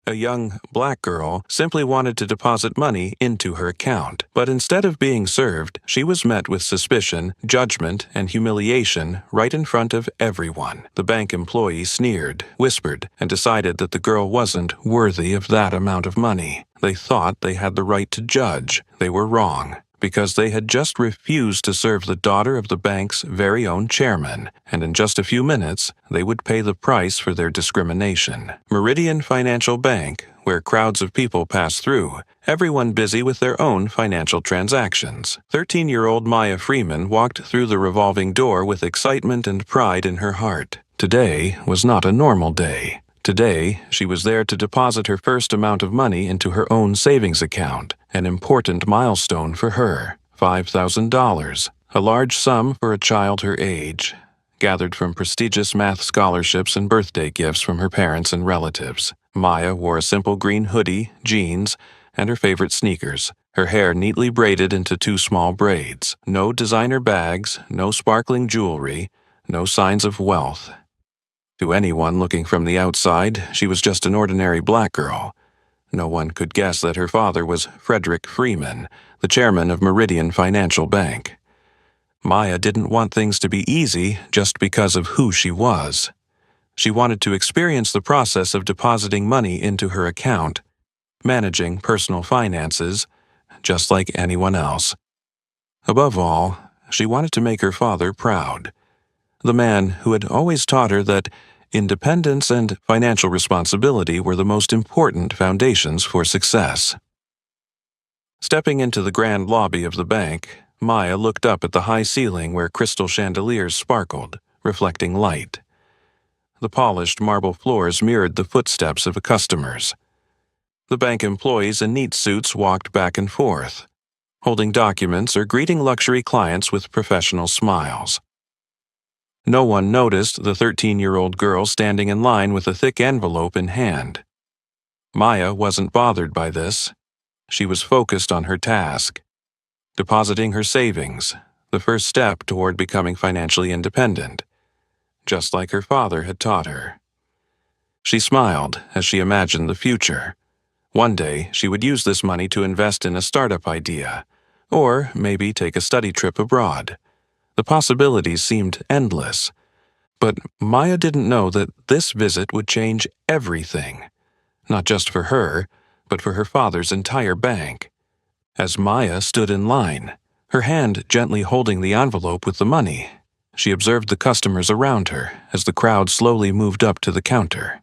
A young black girl simply wanted to deposit money into her account, but instead of being served, she was met with suspicion, judgment, and humiliation right in front of everyone. The bank employee sneered, whispered, and decided that the girl wasn't worthy of that amount of money. They thought they had the right to judge. They were wrong, because they had just refused to serve the daughter of the bank's very own chairman, and in just a few minutes, they would pay the price for their discrimination. Meridian Financial Bank, where crowds of people pass through, everyone busy with their own financial transactions. 13-year-old Maya Freeman walked through the revolving door with excitement and pride in her heart. Today was not a normal day. Today, she was there to deposit her first amount of money into her own savings account, an important milestone for her. $5,000, a large sum for a child her age, gathered from prestigious math scholarships and birthday gifts from her parents and relatives. Maya wore a simple green hoodie, jeans, and her favorite sneakers, her hair neatly braided into 2 small braids. No designer bags, no sparkling jewelry, no signs of wealth. To anyone looking from the outside, she was just an ordinary black girl. No one could guess that her father was Frederick Freeman, the chairman of Meridian Financial Bank. Maya didn't want things to be easy just because of who she was. She wanted to experience the process of depositing money into her account, managing personal finances, just like anyone else. Above all, she wanted to make her father proud. The man who had always taught her that independence and financial responsibility were the most important foundations for success. Stepping into the grand lobby of the bank, Maya looked up at the high ceiling where crystal chandeliers sparkled, reflecting light. The polished marble floors mirrored the footsteps of customers. The bank employees in neat suits walked back and forth, holding documents or greeting luxury clients with professional smiles. No one noticed the 13-year-old girl standing in line with a thick envelope in hand. Maya wasn't bothered by this. She was focused on her task, depositing her savings, the first step toward becoming financially independent, just like her father had taught her. She smiled as she imagined the future. One day, she would use this money to invest in a startup idea, or maybe take a study trip abroad. The possibilities seemed endless, but Maya didn't know that this visit would change everything, not just for her, but for her father's entire bank. As Maya stood in line, her hand gently holding the envelope with the money, she observed the customers around her as the crowd slowly moved up to the counter.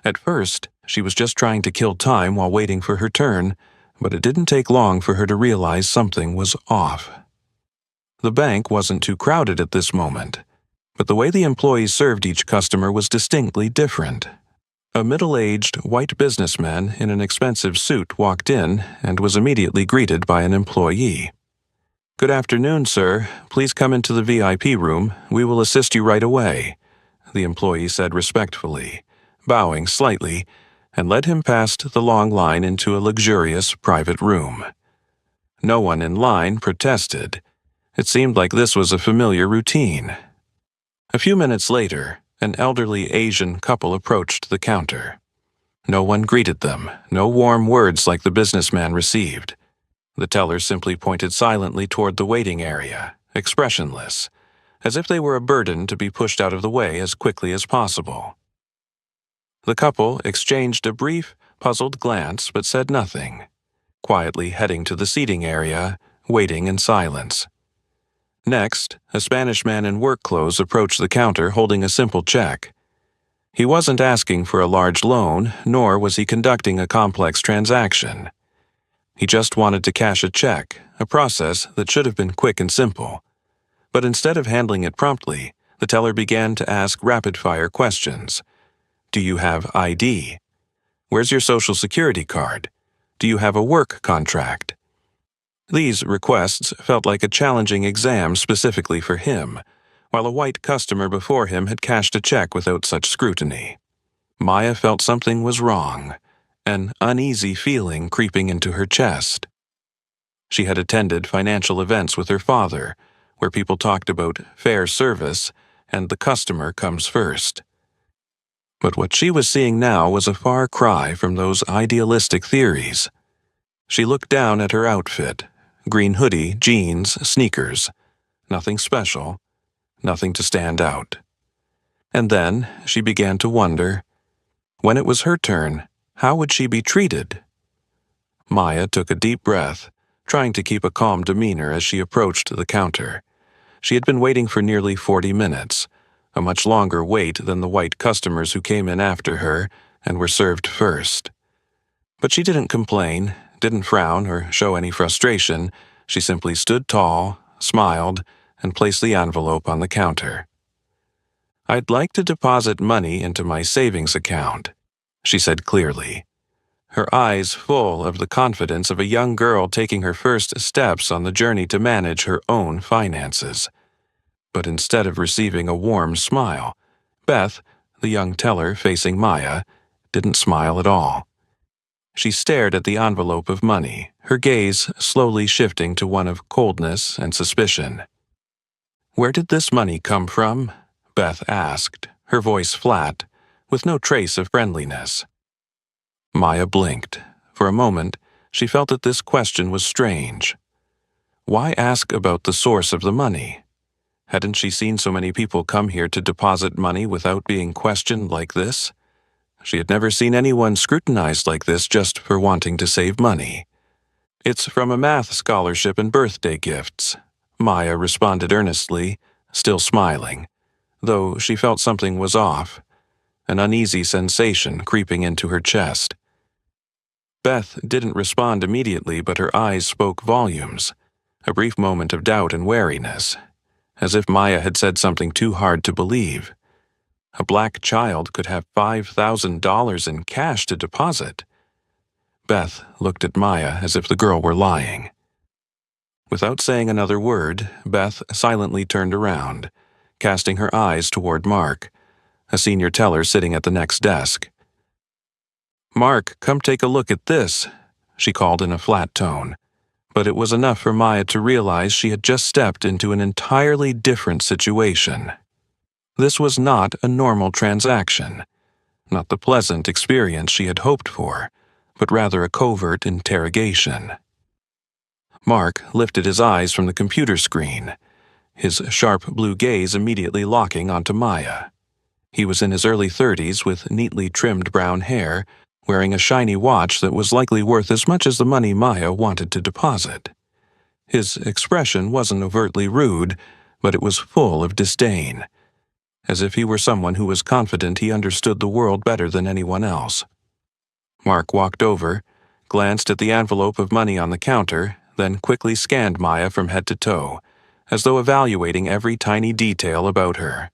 At first, she was just trying to kill time while waiting for her turn, but it didn't take long for her to realize something was off. The bank wasn't too crowded at this moment, but the way the employees served each customer was distinctly different. A middle-aged, white businessman in an expensive suit walked in and was immediately greeted by an employee. "Good afternoon, sir. Please come into the VIP room. We will assist you right away," the employee said respectfully, bowing slightly, and led him past the long line into a luxurious private room. No one in line protested. It seemed like this was a familiar routine. A few minutes later, an elderly Asian couple approached the counter. No one greeted them, no warm words like the businessman received. The teller simply pointed silently toward the waiting area, expressionless, as if they were a burden to be pushed out of the way as quickly as possible. The couple exchanged a brief, puzzled glance but said nothing, quietly heading to the seating area, waiting in silence. Next, a Spanish man in work clothes approached the counter holding a simple check. He wasn't asking for a large loan, nor was he conducting a complex transaction. He just wanted to cash a check, a process that should have been quick and simple. But instead of handling it promptly, the teller began to ask rapid-fire questions. Do you have ID? Where's your social security card? Do you have a work contract? These requests felt like a challenging exam specifically for him, while a white customer before him had cashed a check without such scrutiny. Maya felt something was wrong, an uneasy feeling creeping into her chest. She had attended financial events with her father, where people talked about fair service and the customer comes first. But what she was seeing now was a far cry from those idealistic theories. She looked down at her outfit: green hoodie, jeans, sneakers. Nothing special, nothing to stand out. And then she began to wonder, when it was her turn, how would she be treated? Maya took a deep breath, trying to keep a calm demeanor as she approached the counter. She had been waiting for nearly 40 minutes, a much longer wait than the white customers who came in after her and were served first. But she didn't complain, didn't frown or show any frustration. She simply stood tall, smiled, and placed the envelope on the counter. "I'd like to deposit money into my savings account," she said clearly, her eyes full of the confidence of a young girl taking her first steps on the journey to manage her own finances. But instead of receiving a warm smile, Beth, the young teller facing Maya, didn't smile at all. She stared at the envelope of money, her gaze slowly shifting to one of coldness and suspicion. "Where did this money come from?" Beth asked, her voice flat, with no trace of friendliness. Maya blinked. For a moment, she felt that this question was strange. Why ask about the source of the money? Hadn't she seen so many people come here to deposit money without being questioned like this? She had never seen anyone scrutinized like this just for wanting to save money. "It's from a math scholarship and birthday gifts," Maya responded earnestly, still smiling, though she felt something was off, an uneasy sensation creeping into her chest. Beth didn't respond immediately, but her eyes spoke volumes, a brief moment of doubt and wariness, as if Maya had said something too hard to believe. A black child could have $5,000 in cash to deposit. Beth looked at Maya as if the girl were lying. Without saying another word, Beth silently turned around, casting her eyes toward Mark, a senior teller sitting at the next desk. "Mark, come take a look at this," she called in a flat tone. But it was enough for Maya to realize she had just stepped into an entirely different situation. This was not a normal transaction, not the pleasant experience she had hoped for, but rather a covert interrogation. Mark lifted his eyes from the computer screen, his sharp blue gaze immediately locking onto Maya. He was in his early 30s with neatly trimmed brown hair, wearing a shiny watch that was likely worth as much as the money Maya wanted to deposit. His expression wasn't overtly rude, but it was full of disdain, as if he were someone who was confident he understood the world better than anyone else. Mark walked over, glanced at the envelope of money on the counter, then quickly scanned Maya from head to toe, as though evaluating every tiny detail about her.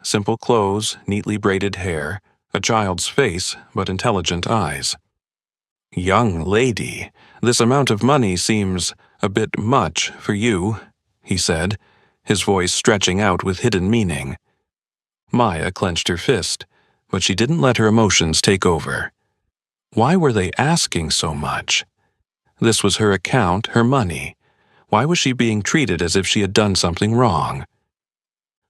Simple clothes, neatly braided hair, a child's face, but intelligent eyes. "Young lady, this amount of money seems a bit much for you," he said, his voice stretching out with hidden meaning. Maya clenched her fist, but she didn't let her emotions take over. Why were they asking so much? This was her account, her money. Why was she being treated as if she had done something wrong?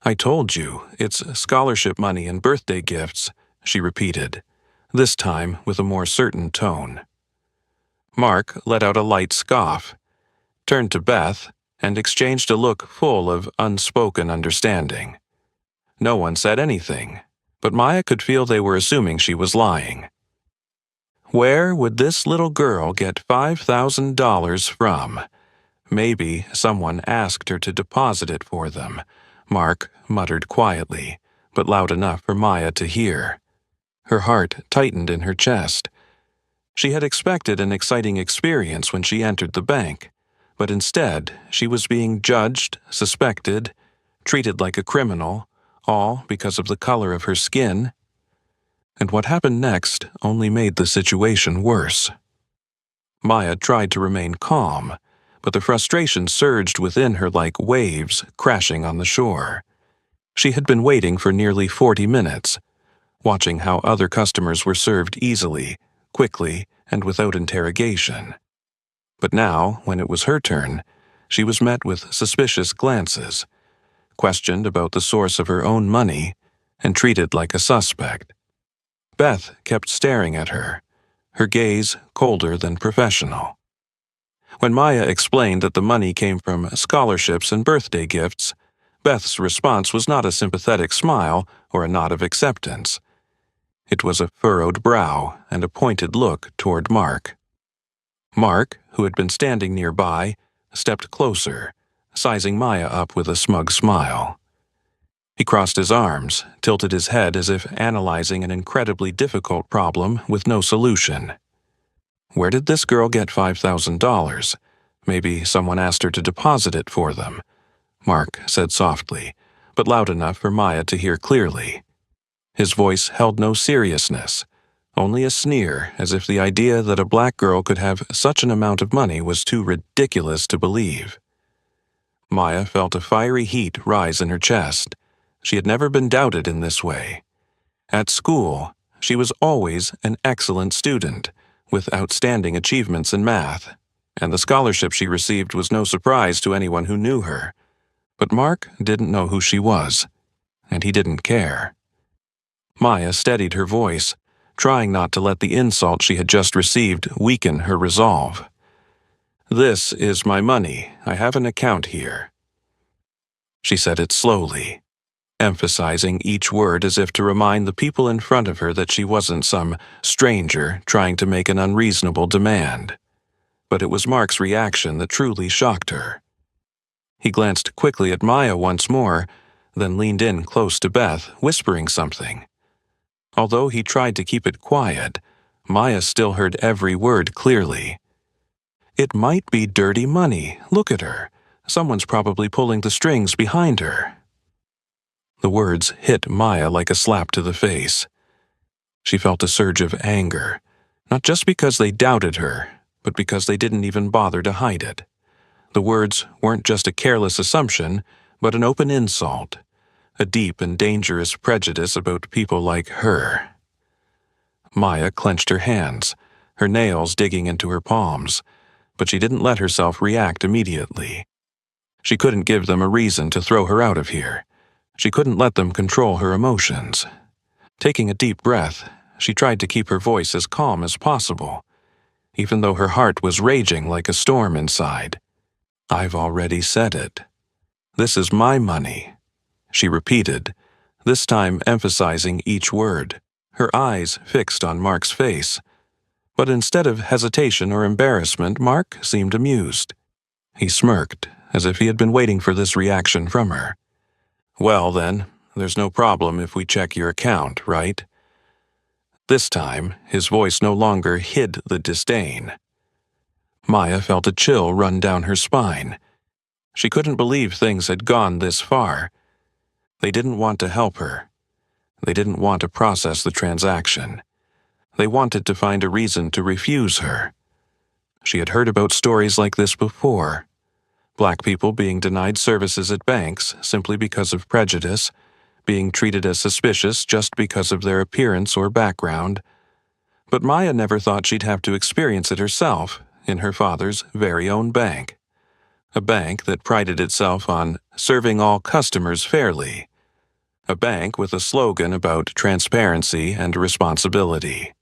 "I told you, it's scholarship money and birthday gifts," she repeated, this time with a more certain tone. Mark let out a light scoff, turned to Beth, and exchanged a look full of unspoken understanding. No one said anything, but Maya could feel they were assuming she was lying. Where would this little girl get $5,000 from? Maybe someone asked her to deposit it for them, Mark muttered quietly, but loud enough for Maya to hear. Her heart tightened in her chest. She had expected an exciting experience when she entered the bank, but instead she was being judged, suspected, treated like a criminal, all because of the color of her skin. And what happened next only made the situation worse. Maya tried to remain calm, but the frustration surged within her like waves crashing on the shore. She had been waiting for nearly 40 minutes, watching how other customers were served easily, quickly, and without interrogation. But now, when it was her turn, she was met with suspicious glances, questioned about the source of her own money, and treated like a suspect. Beth kept staring at her, her gaze colder than professional. When Maya explained that the money came from scholarships and birthday gifts, Beth's response was not a sympathetic smile or a nod of acceptance. It was a furrowed brow and a pointed look toward Mark. Mark, who had been standing nearby, stepped closer, sizing Maya up with a smug smile. He crossed his arms, tilted his head as if analyzing an incredibly difficult problem with no solution. Where did this girl get $5,000? Maybe someone asked her to deposit it for them, Mark said softly, but loud enough for Maya to hear clearly. His voice held no seriousness, only a sneer, as if the idea that a black girl could have such an amount of money was too ridiculous to believe. Maya felt a fiery heat rise in her chest. She had never been doubted in this way. At school, she was always an excellent student, with outstanding achievements in math, and the scholarship she received was no surprise to anyone who knew her. But Mark didn't know who she was, and he didn't care. Maya steadied her voice, trying not to let the insult she had just received weaken her resolve. "This is my money. I have an account here." She said it slowly, emphasizing each word as if to remind the people in front of her that she wasn't some stranger trying to make an unreasonable demand. But it was Mark's reaction that truly shocked her. He glanced quickly at Maya once more, then leaned in close to Beth, whispering something. Although he tried to keep it quiet, Maya still heard every word clearly. "It might be dirty money. Look at her. Someone's probably pulling the strings behind her." The words hit Maya like a slap to the face. She felt a surge of anger, not just because they doubted her, but because they didn't even bother to hide it. The words weren't just a careless assumption, but an open insult, a deep and dangerous prejudice about people like her. Maya clenched her hands, her nails digging into her palms, but she didn't let herself react immediately. She couldn't give them a reason to throw her out of here. She couldn't let them control her emotions. Taking a deep breath, she tried to keep her voice as calm as possible, even though her heart was raging like a storm inside. "I've already said it. This is my money," she repeated, this time emphasizing each word, her eyes fixed on Mark's face. But instead of hesitation or embarrassment, Mark seemed amused. He smirked, as if he had been waiting for this reaction from her. "Well then, there's no problem if we check your account, right?" This time, his voice no longer hid the disdain. Maya felt a chill run down her spine. She couldn't believe things had gone this far. They didn't want to help her. They didn't want to process the transaction. They wanted to find a reason to refuse her. She had heard about stories like this before. Black people being denied services at banks simply because of prejudice, being treated as suspicious just because of their appearance or background. But Maya never thought she'd have to experience it herself in her father's very own bank. A bank that prided itself on serving all customers fairly. A bank with a slogan about transparency and responsibility.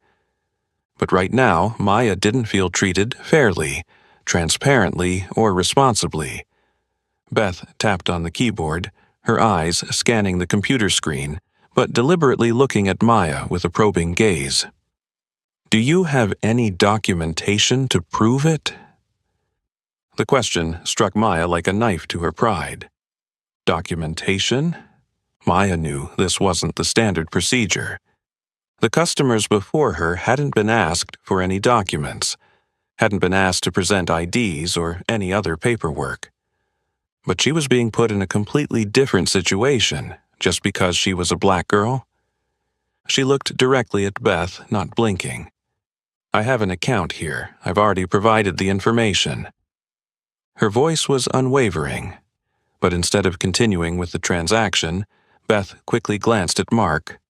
But right now, Maya didn't feel treated fairly, transparently, or responsibly. Beth tapped on the keyboard, her eyes scanning the computer screen, but deliberately looking at Maya with a probing gaze. "Do you have any documentation to prove it?" The question struck Maya like a knife to her pride. Documentation? Maya knew this wasn't the standard procedure. The customers before her hadn't been asked for any documents, hadn't been asked to present IDs or any other paperwork. But she was being put in a completely different situation just because she was a black girl. She looked directly at Beth, not blinking. "I have an account here. I've already provided the information." Her voice was unwavering, but instead of continuing with the transaction, Beth quickly glanced at Mark,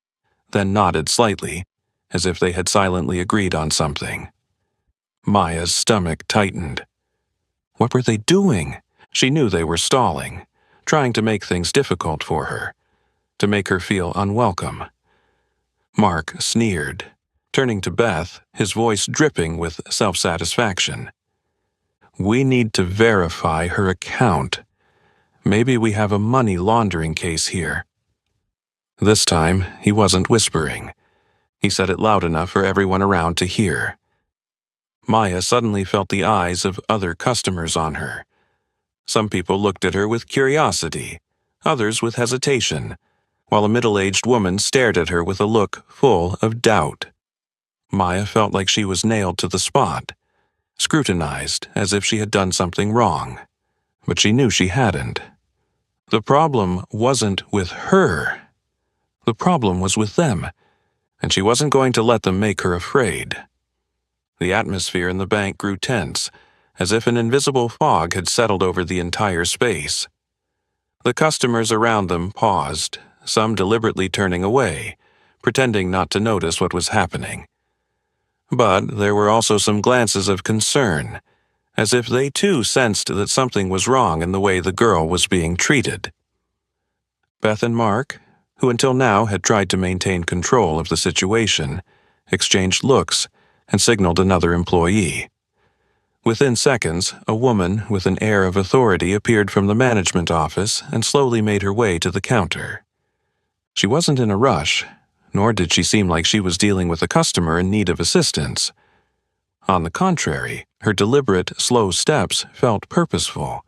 then nodded slightly, as if they had silently agreed on something. Maya's stomach tightened. What were they doing? She knew they were stalling, trying to make things difficult for her, to make her feel unwelcome. Mark sneered, turning to Beth, his voice dripping with self-satisfaction. "We need to verify her account. Maybe we have a money laundering case here." This time, he wasn't whispering. He said it loud enough for everyone around to hear. Maya suddenly felt the eyes of other customers on her. Some people looked at her with curiosity, others with hesitation, while a middle-aged woman stared at her with a look full of doubt. Maya felt like she was nailed to the spot, scrutinized as if she had done something wrong. But she knew she hadn't. The problem wasn't with her. The problem was with them, and she wasn't going to let them make her afraid. The atmosphere in the bank grew tense, as if an invisible fog had settled over the entire space. The customers around them paused, some deliberately turning away, pretending not to notice what was happening. But there were also some glances of concern, as if they too sensed that something was wrong in the way the girl was being treated. Beth and Mark, who until now had tried to maintain control of the situation, exchanged looks and signaled another employee. Within seconds, a woman with an air of authority appeared from the management office and slowly made her way to the counter. She wasn't in a rush, nor did she seem like she was dealing with a customer in need of assistance. On the contrary, her deliberate, slow steps felt purposeful,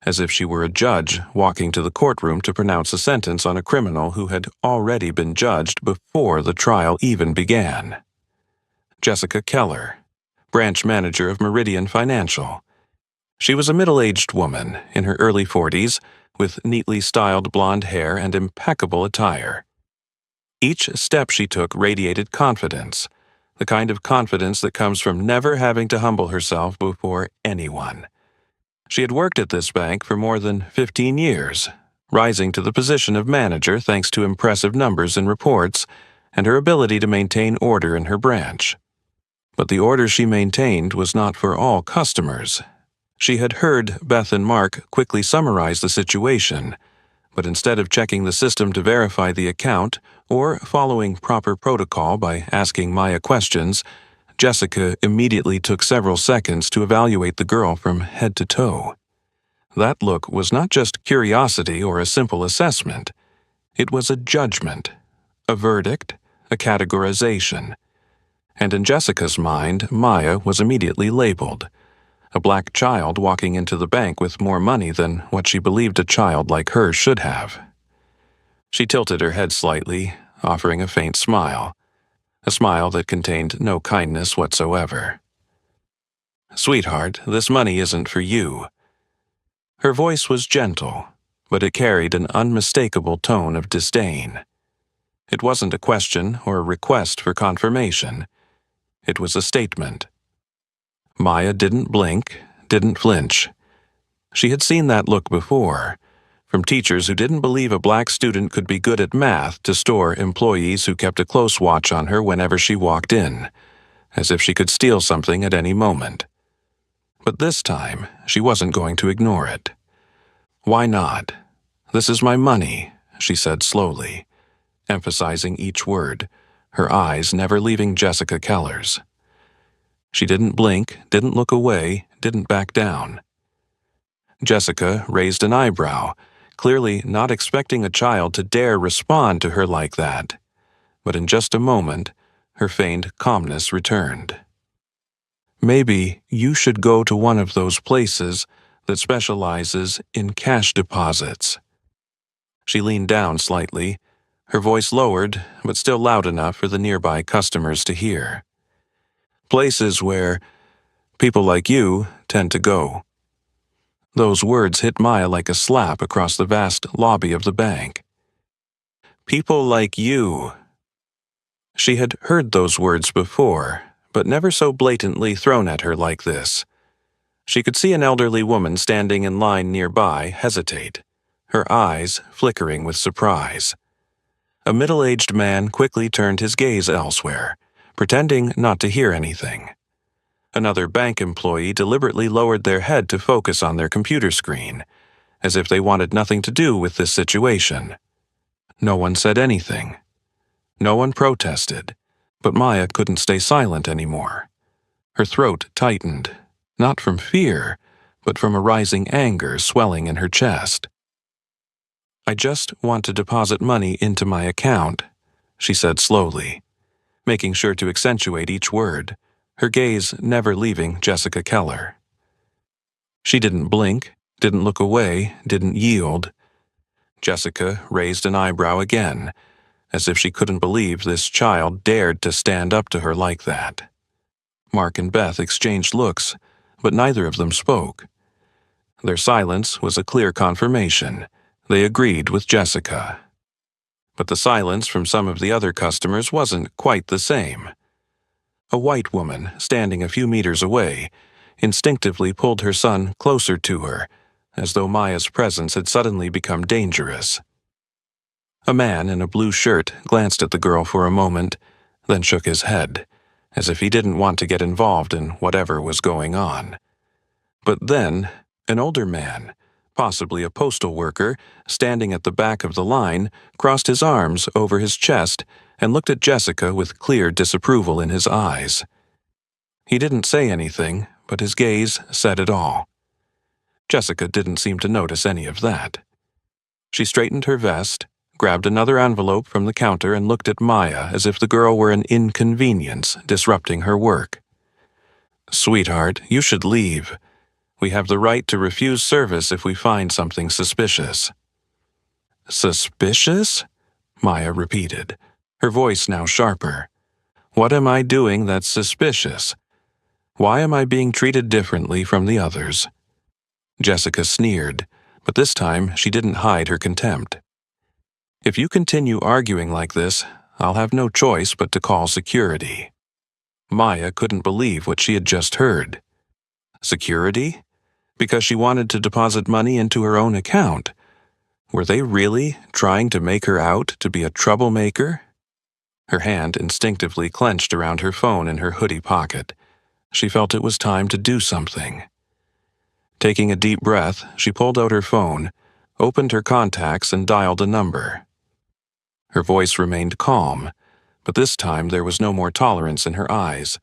as if she were a judge walking to the courtroom to pronounce a sentence on a criminal who had already been judged before the trial even began. Jessica Keller, branch manager of Meridian Financial. She was a middle-aged woman in her early 40s with neatly styled blonde hair and impeccable attire. Each step she took radiated confidence, the kind of confidence that comes from never having to humble herself before anyone. She had worked at this bank for more than 15 years, rising to the position of manager thanks to impressive numbers in reports and her ability to maintain order in her branch. But the order she maintained was not for all customers. She had heard Beth and Mark quickly summarize the situation, but instead of checking the system to verify the account or following proper protocol by asking Maya questions, Jessica immediately took several seconds to evaluate the girl from head to toe. That look was not just curiosity or a simple assessment. It was a judgment, a verdict, a categorization. And in Jessica's mind, Maya was immediately labeled a black child walking into the bank with more money than what she believed a child like her should have. She tilted her head slightly, offering a faint smile, a smile that contained no kindness whatsoever. "Sweetheart, this money isn't for you." Her voice was gentle, but it carried an unmistakable tone of disdain. It wasn't a question or a request for confirmation. It was a statement. Maya didn't blink, didn't flinch. She had seen that look before, from teachers who didn't believe a black student could be good at math to store employees who kept a close watch on her whenever she walked in, as if she could steal something at any moment. But this time, she wasn't going to ignore it. "Why not? This is my money," she said slowly, emphasizing each word, her eyes never leaving Jessica Keller's. She didn't blink, didn't look away, didn't back down. Jessica raised an eyebrow, clearly not expecting a child to dare respond to her like that. But in just a moment, her feigned calmness returned. "Maybe you should go to one of those places that specializes in cash deposits." She leaned down slightly, her voice lowered, but still loud enough for the nearby customers to hear. "Places where people like you tend to go." Those words hit Maya like a slap across the vast lobby of the bank. "People like you." She had heard those words before, but never so blatantly thrown at her like this. She could see an elderly woman standing in line nearby hesitate, her eyes flickering with surprise. A middle-aged man quickly turned his gaze elsewhere, pretending not to hear anything. Another bank employee deliberately lowered their head to focus on their computer screen, as if they wanted nothing to do with this situation. No one said anything. No one protested, but Maya couldn't stay silent anymore. Her throat tightened, not from fear, but from a rising anger swelling in her chest. "I just want to deposit money into my account," she said slowly, making sure to accentuate each word, her gaze never leaving Jessica Keller. She didn't blink, didn't look away, didn't yield. Jessica raised an eyebrow again, as if she couldn't believe this child dared to stand up to her like that. Mark and Beth exchanged looks, but neither of them spoke. Their silence was a clear confirmation. They agreed with Jessica. But the silence from some of the other customers wasn't quite the same. A white woman, standing a few meters away, instinctively pulled her son closer to her, as though Maya's presence had suddenly become dangerous. A man in a blue shirt glanced at the girl for a moment, then shook his head, as if he didn't want to get involved in whatever was going on. But then, an older man, possibly a postal worker, standing at the back of the line, crossed his arms over his chest and looked at Jessica with clear disapproval in his eyes. He didn't say anything, but his gaze said it all. Jessica didn't seem to notice any of that. She straightened her vest, grabbed another envelope from the counter and looked at Maya as if the girl were an inconvenience disrupting her work. "Sweetheart, you should leave. We have the right to refuse service if we find something suspicious." "Suspicious?" Maya repeated, her voice now sharper. "What am I doing that's suspicious? Why am I being treated differently from the others?" Jessica sneered, but this time she didn't hide her contempt. "If you continue arguing like this, I'll have no choice but to call security." Maya couldn't believe what she had just heard. Security? Because she wanted to deposit money into her own account. Were they really trying to make her out to be a troublemaker? Her hand instinctively clenched around her phone in her hoodie pocket. She felt it was time to do something. Taking a deep breath, she pulled out her phone, opened her contacts, and dialed a number. Her voice remained calm, but this time there was no more tolerance in her eyes.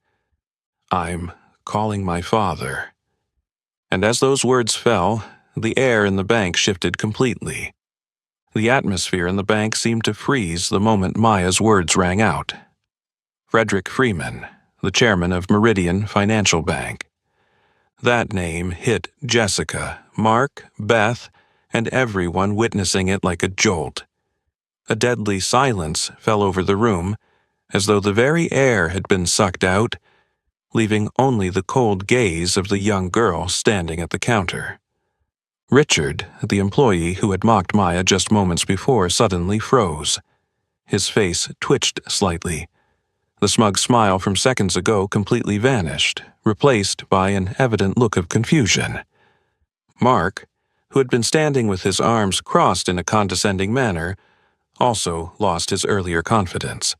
"I'm calling my father." And as those words fell, the air in the bank shifted completely. The atmosphere in the bank seemed to freeze the moment Maya's words rang out. Frederick Freeman, the chairman of Meridian Financial Bank. That name hit Jessica, Mark, Beth, and everyone witnessing it like a jolt. A deadly silence fell over the room, as though the very air had been sucked out, leaving only the cold gaze of the young girl standing at the counter. Richard, the employee who had mocked Maya just moments before, suddenly froze. His face twitched slightly. The smug smile from seconds ago completely vanished, replaced by an evident look of confusion. Mark, who had been standing with his arms crossed in a condescending manner, also lost his earlier confidence.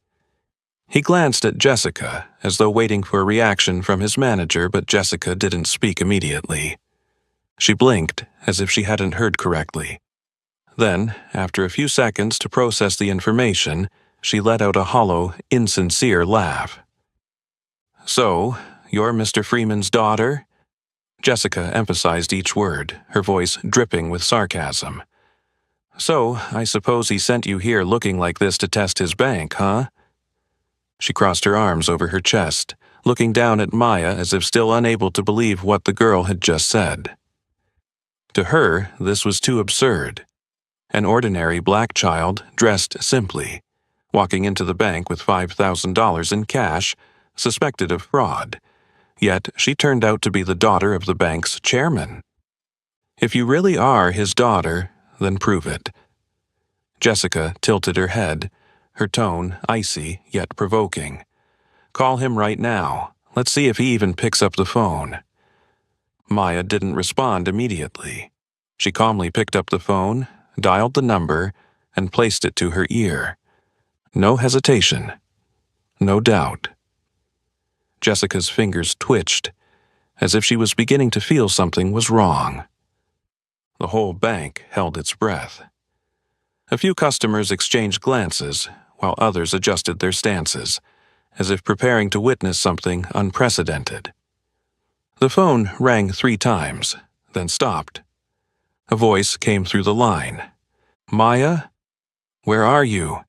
He glanced at Jessica, as though waiting for a reaction from his manager, but Jessica didn't speak immediately. She blinked, as if she hadn't heard correctly. Then, after a few seconds to process the information, she let out a hollow, insincere laugh. "So, you're Mr. Freeman's daughter?" Jessica emphasized each word, her voice dripping with sarcasm. "So, I suppose he sent you here looking like this to test his bank, huh?" She crossed her arms over her chest, looking down at Maya as if still unable to believe what the girl had just said. To her, this was too absurd. An ordinary black child, dressed simply, walking into the bank with $5,000 in cash, suspected of fraud. Yet she turned out to be the daughter of the bank's chairman. "If you really are his daughter, then prove it." Jessica tilted her head, her tone icy yet provoking. "Call him right now. Let's see if he even picks up the phone." Maya didn't respond immediately. She calmly picked up the phone, dialed the number, and placed it to her ear. No hesitation. No doubt. Jessica's fingers twitched, as if she was beginning to feel something was wrong. The whole bank held its breath. A few customers exchanged glances, while others adjusted their stances, as if preparing to witness something unprecedented. The phone rang 3 times, then stopped. A voice came through the line. "Maya? Where are you?"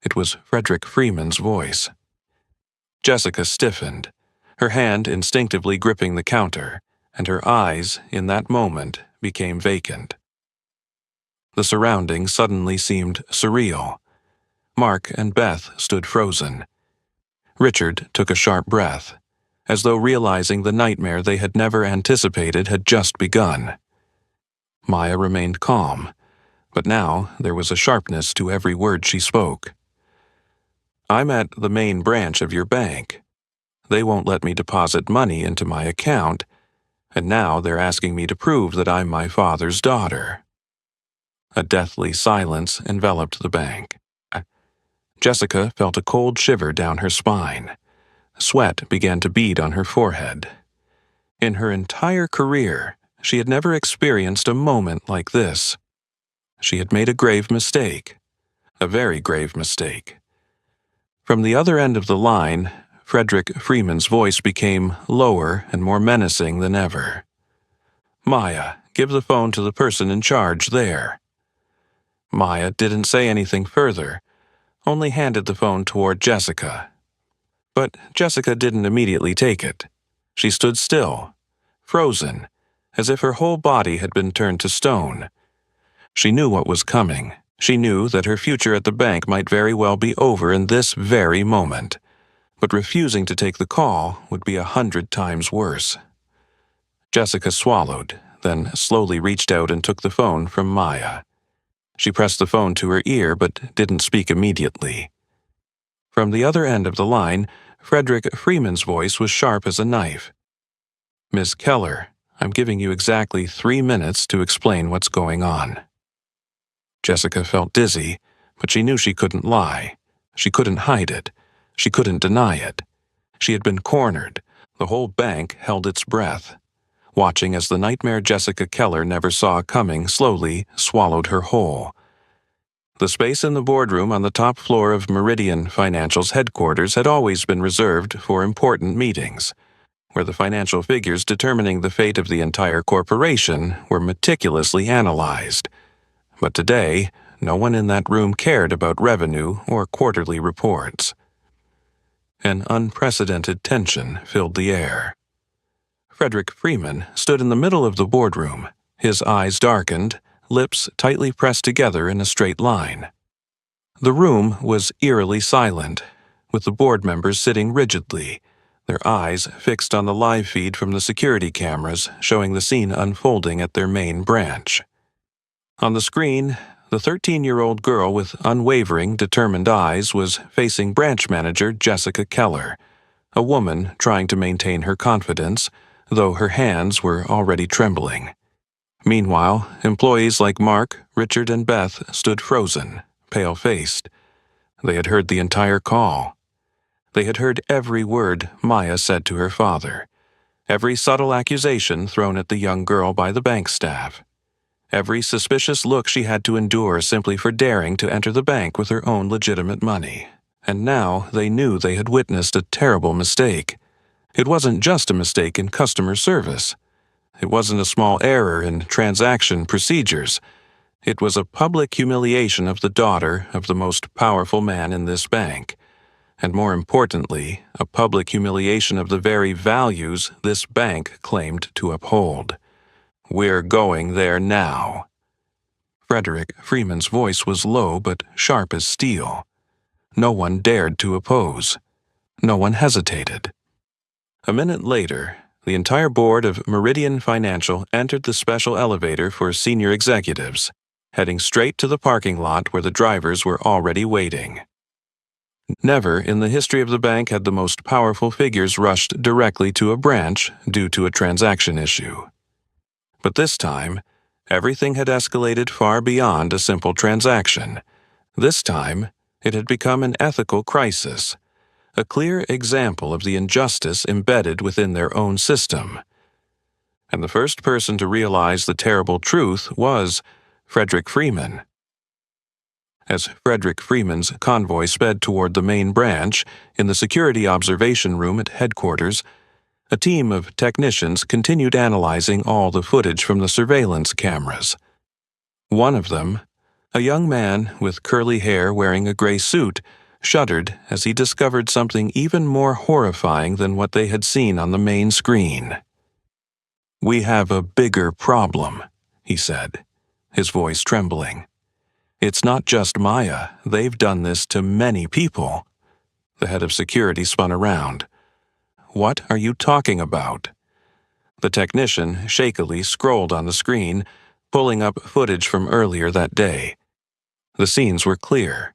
It was Frederick Freeman's voice. Jessica stiffened, her hand instinctively gripping the counter, and her eyes, in that moment, became vacant. The surroundings suddenly seemed surreal. Mark and Beth stood frozen. Richard took a sharp breath, as though realizing the nightmare they had never anticipated had just begun. Maya remained calm, but now there was a sharpness to every word she spoke. "I'm at the main branch of your bank. They won't let me deposit money into my account, and now they're asking me to prove that I'm my father's daughter." A deathly silence enveloped the bank. Jessica felt a cold shiver down her spine. Sweat began to bead on her forehead. In her entire career, she had never experienced a moment like this. She had made a grave mistake, a very grave mistake. From the other end of the line, Frederick Freeman's voice became lower and more menacing than ever. "Maya, give the phone to the person in charge there." Maya didn't say anything further, only handed the phone toward Jessica. But Jessica didn't immediately take it. She stood still, frozen, as if her whole body had been turned to stone. She knew what was coming. She knew that her future at the bank might very well be over in this very moment. But refusing to take the call would be 100 times worse. Jessica swallowed, then slowly reached out and took the phone from Maya. She pressed the phone to her ear but didn't speak immediately. From the other end of the line, Frederick Freeman's voice was sharp as a knife. "Miss Keller, I'm giving you exactly 3 minutes to explain what's going on." Jessica felt dizzy, but she knew she couldn't lie. She couldn't hide it. She couldn't deny it. She had been cornered. The whole bank held its breath, watching as the nightmare Jessica Keller never saw coming slowly swallowed her whole. The space in the boardroom on the top floor of Meridian Financial's headquarters had always been reserved for important meetings, where the financial figures determining the fate of the entire corporation were meticulously analyzed. But today, no one in that room cared about revenue or quarterly reports. An unprecedented tension filled the air. Frederick Freeman stood in the middle of the boardroom, his eyes darkened, lips tightly pressed together in a straight line. The room was eerily silent, with the board members sitting rigidly, their eyes fixed on the live feed from the security cameras showing the scene unfolding at their main branch. On the screen, the 13-year-old girl with unwavering, determined eyes was facing branch manager Jessica Keller, a woman trying to maintain her confidence, though her hands were already trembling. Meanwhile, employees like Mark, Richard, and Beth stood frozen, pale-faced. They had heard the entire call. They had heard every word Maya said to her father, every subtle accusation thrown at the young girl by the bank staff, every suspicious look she had to endure simply for daring to enter the bank with her own legitimate money. And now they knew they had witnessed a terrible mistake. It wasn't just a mistake in customer service. It wasn't a small error in transaction procedures. It was a public humiliation of the daughter of the most powerful man in this bank. And more importantly, a public humiliation of the very values this bank claimed to uphold. "We're going there now." Frederick Freeman's voice was low but sharp as steel. No one dared to oppose. No one hesitated. A minute later, the entire board of Meridian Financial entered the special elevator for senior executives, heading straight to the parking lot where the drivers were already waiting. Never in the history of the bank had the most powerful figures rushed directly to a branch due to a transaction issue. But this time, everything had escalated far beyond a simple transaction. This time, it had become an ethical crisis, a clear example of the injustice embedded within their own system. And the first person to realize the terrible truth was Frederick Freeman. As Frederick Freeman's convoy sped toward the main branch, in the security observation room at headquarters, a team of technicians continued analyzing all the footage from the surveillance cameras. One of them, a young man with curly hair wearing a gray suit, shuddered as he discovered something even more horrifying than what they had seen on the main screen. "We have a bigger problem," he said, his voice trembling. "It's not just Maya. They've done this to many people." The head of security spun around. "What are you talking about?" The technician shakily scrolled on the screen, pulling up footage from earlier that day. The scenes were clear.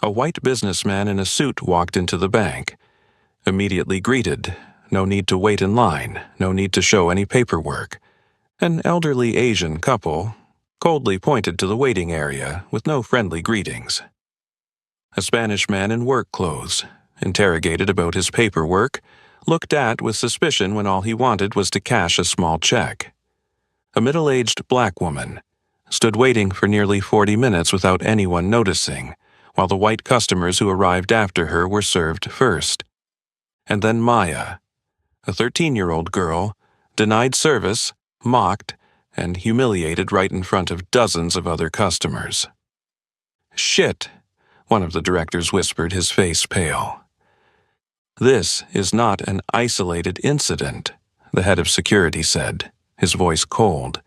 A white businessman in a suit walked into the bank. Immediately greeted. No need to wait in line. No need to show any paperwork. An elderly Asian couple coldly pointed to the waiting area with no friendly greetings. A Spanish man in work clothes, interrogated about his paperwork, looked at with suspicion when all he wanted was to cash a small check. A middle-aged black woman stood waiting for nearly 40 minutes without anyone noticing, while the white customers who arrived after her were served first. And then Maya, a 13-year-old girl, denied service, mocked, and humiliated right in front of dozens of other customers. "Shit," one of the directors whispered, his face pale. "This is not an isolated incident," the head of security said, his voice cold.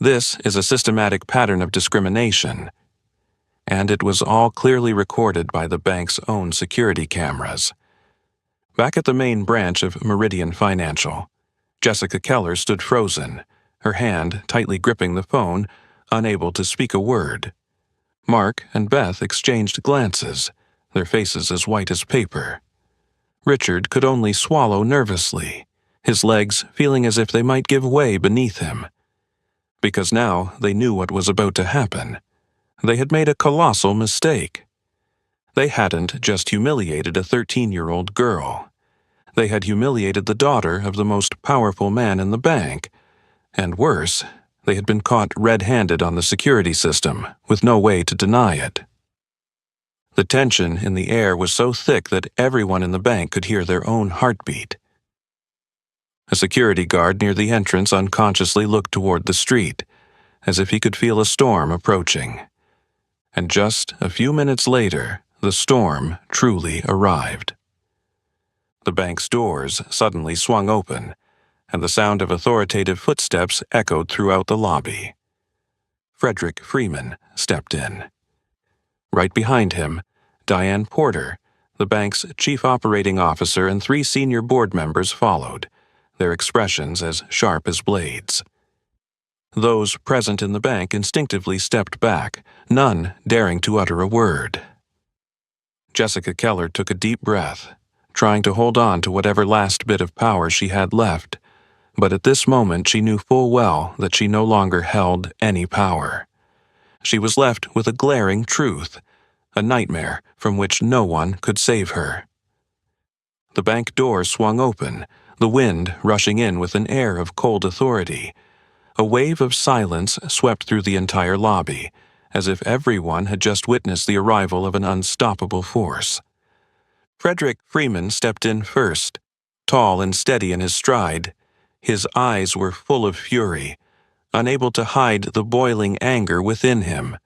"This is a systematic pattern of discrimination." And it was all clearly recorded by the bank's own security cameras. Back at the main branch of Meridian Financial, Jessica Keller stood frozen, her hand tightly gripping the phone, unable to speak a word. Mark and Beth exchanged glances, their faces as white as paper. Richard could only swallow nervously, his legs feeling as if they might give way beneath him. Because now they knew what was about to happen. They had made a colossal mistake. They hadn't just humiliated a 13-year-old girl. They had humiliated the daughter of the most powerful man in the bank. And worse, they had been caught red-handed on the security system, with no way to deny it. The tension in the air was so thick that everyone in the bank could hear their own heartbeat. A security guard near the entrance unconsciously looked toward the street, as if he could feel a storm approaching. And just a few minutes later, the storm truly arrived. The bank's doors suddenly swung open, and the sound of authoritative footsteps echoed throughout the lobby. Frederick Freeman stepped in. Right behind him, Diane Porter, the bank's chief operating officer, and 3 senior board members followed, their expressions as sharp as blades. Those present in the bank instinctively stepped back, none daring to utter a word. Jessica Keller took a deep breath, trying to hold on to whatever last bit of power she had left, but at this moment she knew full well that she no longer held any power. She was left with a glaring truth, a nightmare from which no one could save her. The bank door swung open, the wind rushing in with an air of cold authority. A wave of silence swept through the entire lobby, as if everyone had just witnessed the arrival of an unstoppable force. Frederick Freeman stepped in first, tall and steady in his stride. His eyes were full of fury, unable to hide the boiling anger within him.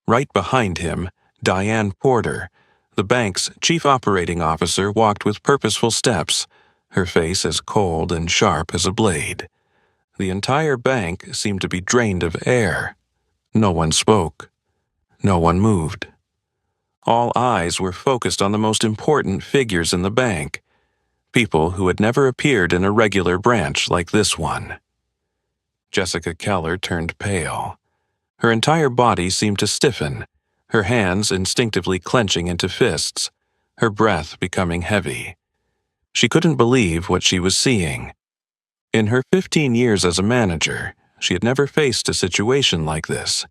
Right behind him, Diane Porter, the bank's chief operating officer, walked with purposeful steps, her face as cold and sharp as a blade. The entire bank seemed to be drained of air. No one spoke. No one moved. All eyes were focused on the most important figures in the bank, people who had never appeared in a regular branch like this one. Jessica Keller turned pale. Her entire body seemed to stiffen, her hands instinctively clenching into fists, her breath becoming heavy. She couldn't believe what she was seeing. In her 15 years as a manager, she had never faced a situation like this.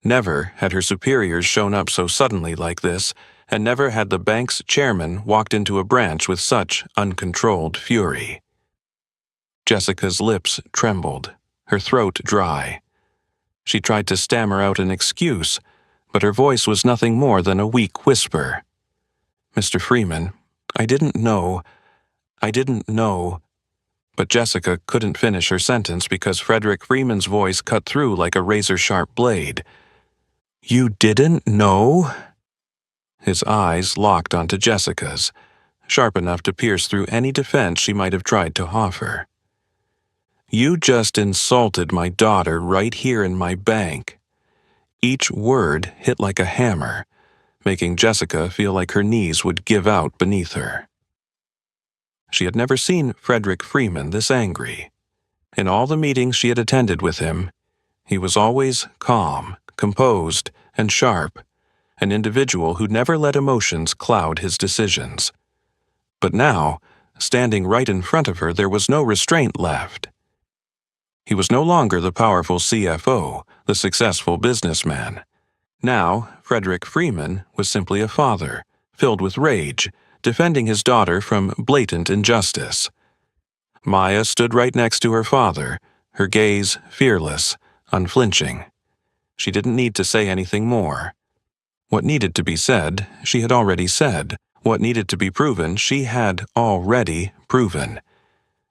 Never had her superiors shown up so suddenly like this, and never had the bank's chairman walked into a branch with such uncontrolled fury. Jessica's lips trembled, her throat dry. She tried to stammer out an excuse, but her voice was nothing more than a weak whisper. "Mr. Freeman, I didn't know. But Jessica couldn't finish her sentence because Frederick Freeman's voice cut through like a razor-sharp blade. "You didn't know?" His eyes locked onto Jessica's, sharp enough to pierce through any defense she might have tried to offer. "You just insulted my daughter right here in my bank." Each word hit like a hammer, making Jessica feel like her knees would give out beneath her. She had never seen Frederick Freeman this angry. In all the meetings she had attended with him, he was always calm, composed, and sharp, an individual who never let emotions cloud his decisions. But now, standing right in front of her, there was no restraint left. He was no longer the powerful CFO, the successful businessman. Now, Frederick Freeman was simply a father, filled with rage, defending his daughter from blatant injustice. Maya stood right next to her father, her gaze fearless, unflinching. She didn't need to say anything more. What needed to be said, she had already said. What needed to be proven, she had already proven.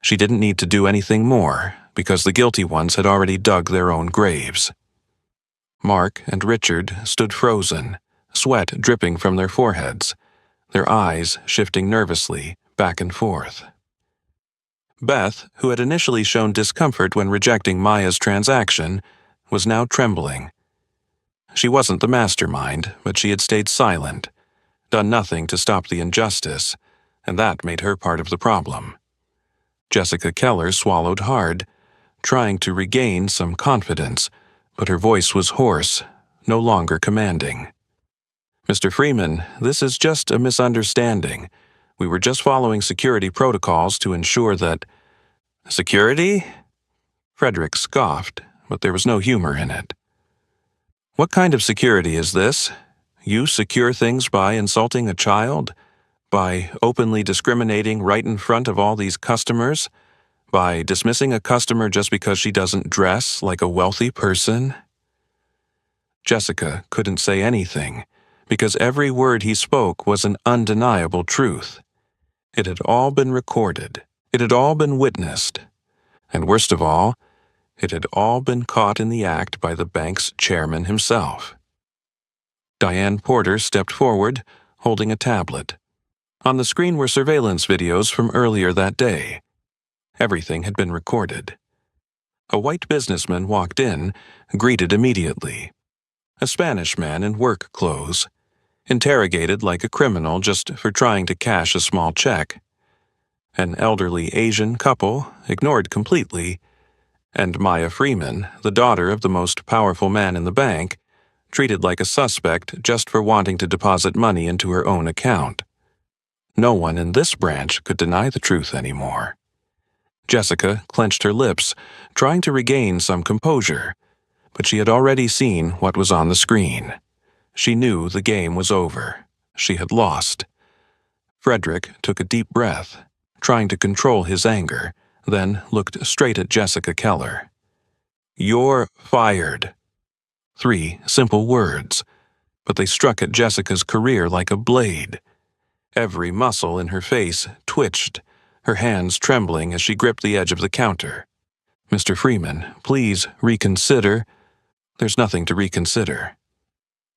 She didn't need to do anything more, because the guilty ones had already dug their own graves. Mark and Richard stood frozen, sweat dripping from their foreheads, their eyes shifting nervously back and forth. Beth, who had initially shown discomfort when rejecting Maya's transaction, was now trembling. She wasn't the mastermind, but she had stayed silent, done nothing to stop the injustice, and that made her part of the problem. Jessica Keller swallowed hard, trying to regain some confidence, but her voice was hoarse, no longer commanding. "Mr. Freeman, this is just a misunderstanding. We were just following security protocols to ensure that—" "Security?" Frederick scoffed, but there was no humor in it. "What kind of security is this? You secure things by insulting a child? By openly discriminating right in front of all these customers? By dismissing a customer just because she doesn't dress like a wealthy person?" Jessica couldn't say anything, because every word he spoke was an undeniable truth. It had all been recorded. It had all been witnessed. And worst of all, it had all been caught in the act by the bank's chairman himself. Diane Porter stepped forward, holding a tablet. On the screen were surveillance videos from earlier that day. Everything had been recorded. A white businessman walked in, greeted immediately. A Spanish man in work clothes, interrogated like a criminal just for trying to cash a small check. An elderly Asian couple, ignored completely, and Maya Freeman, the daughter of the most powerful man in the bank, treated like a suspect just for wanting to deposit money into her own account. No one in this branch could deny the truth anymore. Jessica clenched her lips, trying to regain some composure, but she had already seen what was on the screen. She knew the game was over. She had lost. Frederick took a deep breath, trying to control his anger, then looked straight at Jessica Keller. "You're fired." 3 simple words, but they struck at Jessica's career like a blade. Every muscle in her face twitched, her hands trembling as she gripped the edge of the counter. "Mr. Freeman, please reconsider." "There's nothing to reconsider."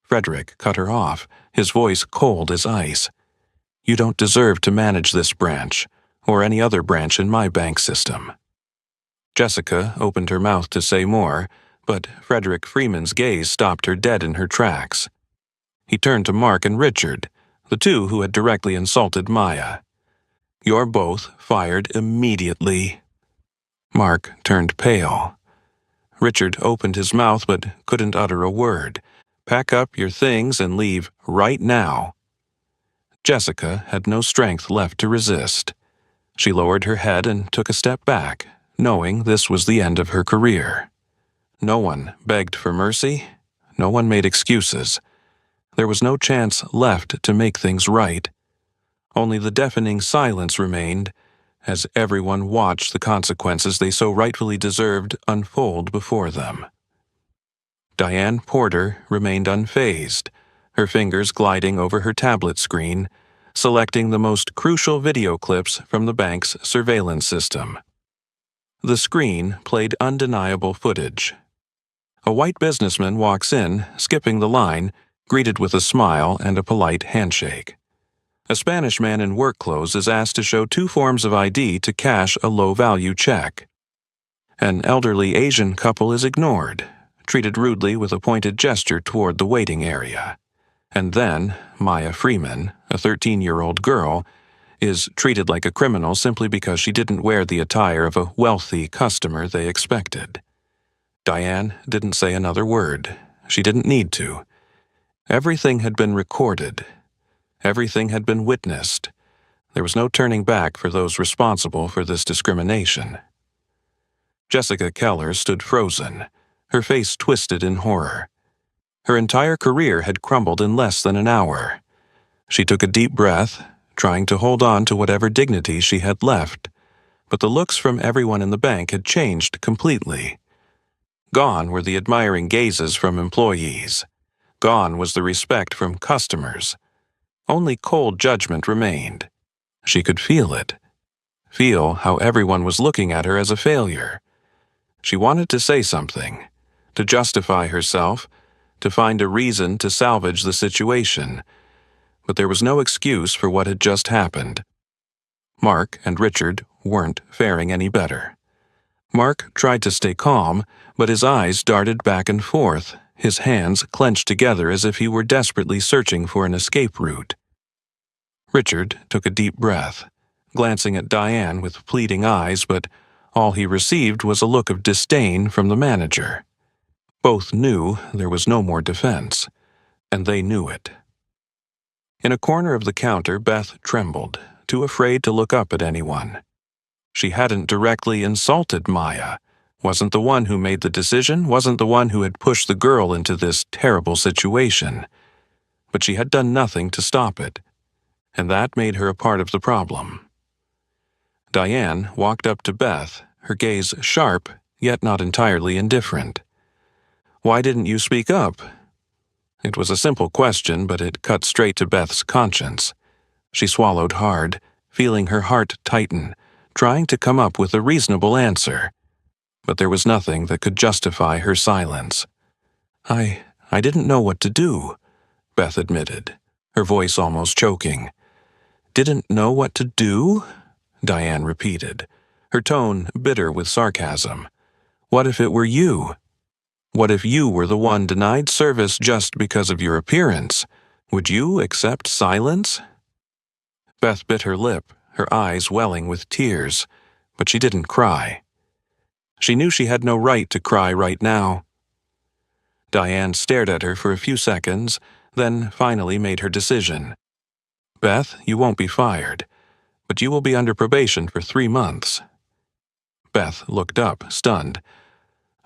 Frederick cut her off, his voice cold as ice. "You don't deserve to manage this branch, or any other branch in my bank system." Jessica opened her mouth to say more, but Frederick Freeman's gaze stopped her dead in her tracks. He turned to Mark and Richard, the two who had directly insulted Maya. "You're both fired immediately." Mark turned pale. Richard opened his mouth but couldn't utter a word. "Pack up your things and leave right now." Jessica had no strength left to resist. She lowered her head and took a step back, knowing this was the end of her career. No one begged for mercy. No one made excuses. There was no chance left to make things right. Only the deafening silence remained as everyone watched the consequences they so rightfully deserved unfold before them. Diane Porter remained unfazed, her fingers gliding over her tablet screen, selecting the most crucial video clips from the bank's surveillance system. The screen played undeniable footage. A white businessman walks in, skipping the line, greeted with a smile and a polite handshake. A Spanish man in work clothes is asked to show 2 forms of ID to cash a low-value check. An elderly Asian couple is ignored, treated rudely with a pointed gesture toward the waiting area. And then, Maya Freeman, a 13-year-old girl, is treated like a criminal simply because she didn't wear the attire of a wealthy customer they expected. Diane didn't say another word. She didn't need to. Everything had been recorded. Everything had been witnessed. There was no turning back for those responsible for this discrimination. Jessica Keller stood frozen, her face twisted in horror. Her entire career had crumbled in less than an hour. She took a deep breath, trying to hold on to whatever dignity she had left, but the looks from everyone in the bank had changed completely. Gone were the admiring gazes from employees. Gone was the respect from customers. Only cold judgment remained. She could feel it. Feel how everyone was looking at her as a failure. She wanted to say something, to justify herself, to find a reason to salvage the situation, but there was no excuse for what had just happened. Mark and Richard weren't faring any better. Mark tried to stay calm, but his eyes darted back and forth, his hands clenched together as if he were desperately searching for an escape route. Richard took a deep breath, glancing at Diane with pleading eyes, but all he received was a look of disdain from the manager. Both knew there was no more defense, and they knew it. In a corner of the counter, Beth trembled, too afraid to look up at anyone. She hadn't directly insulted Maya, wasn't the one who made the decision, wasn't the one who had pushed the girl into this terrible situation. But she had done nothing to stop it, and that made her a part of the problem. Diane walked up to Beth, her gaze sharp, yet not entirely indifferent. "Why didn't you speak up?" It was a simple question, but it cut straight to Beth's conscience. She swallowed hard, feeling her heart tighten, trying to come up with a reasonable answer. But there was nothing that could justify her silence. I didn't know what to do," Beth admitted, her voice almost choking. "Didn't know what to do?" Diane repeated, her tone bitter with sarcasm. "What if it were you? What if you were the one denied service just because of your appearance? Would you accept silence?" Beth bit her lip, her eyes welling with tears, but she didn't cry. She knew she had no right to cry right now. Diane stared at her for a few seconds, then finally made her decision. "Beth, you won't be fired, but you will be under probation for 3 months." Beth looked up, stunned.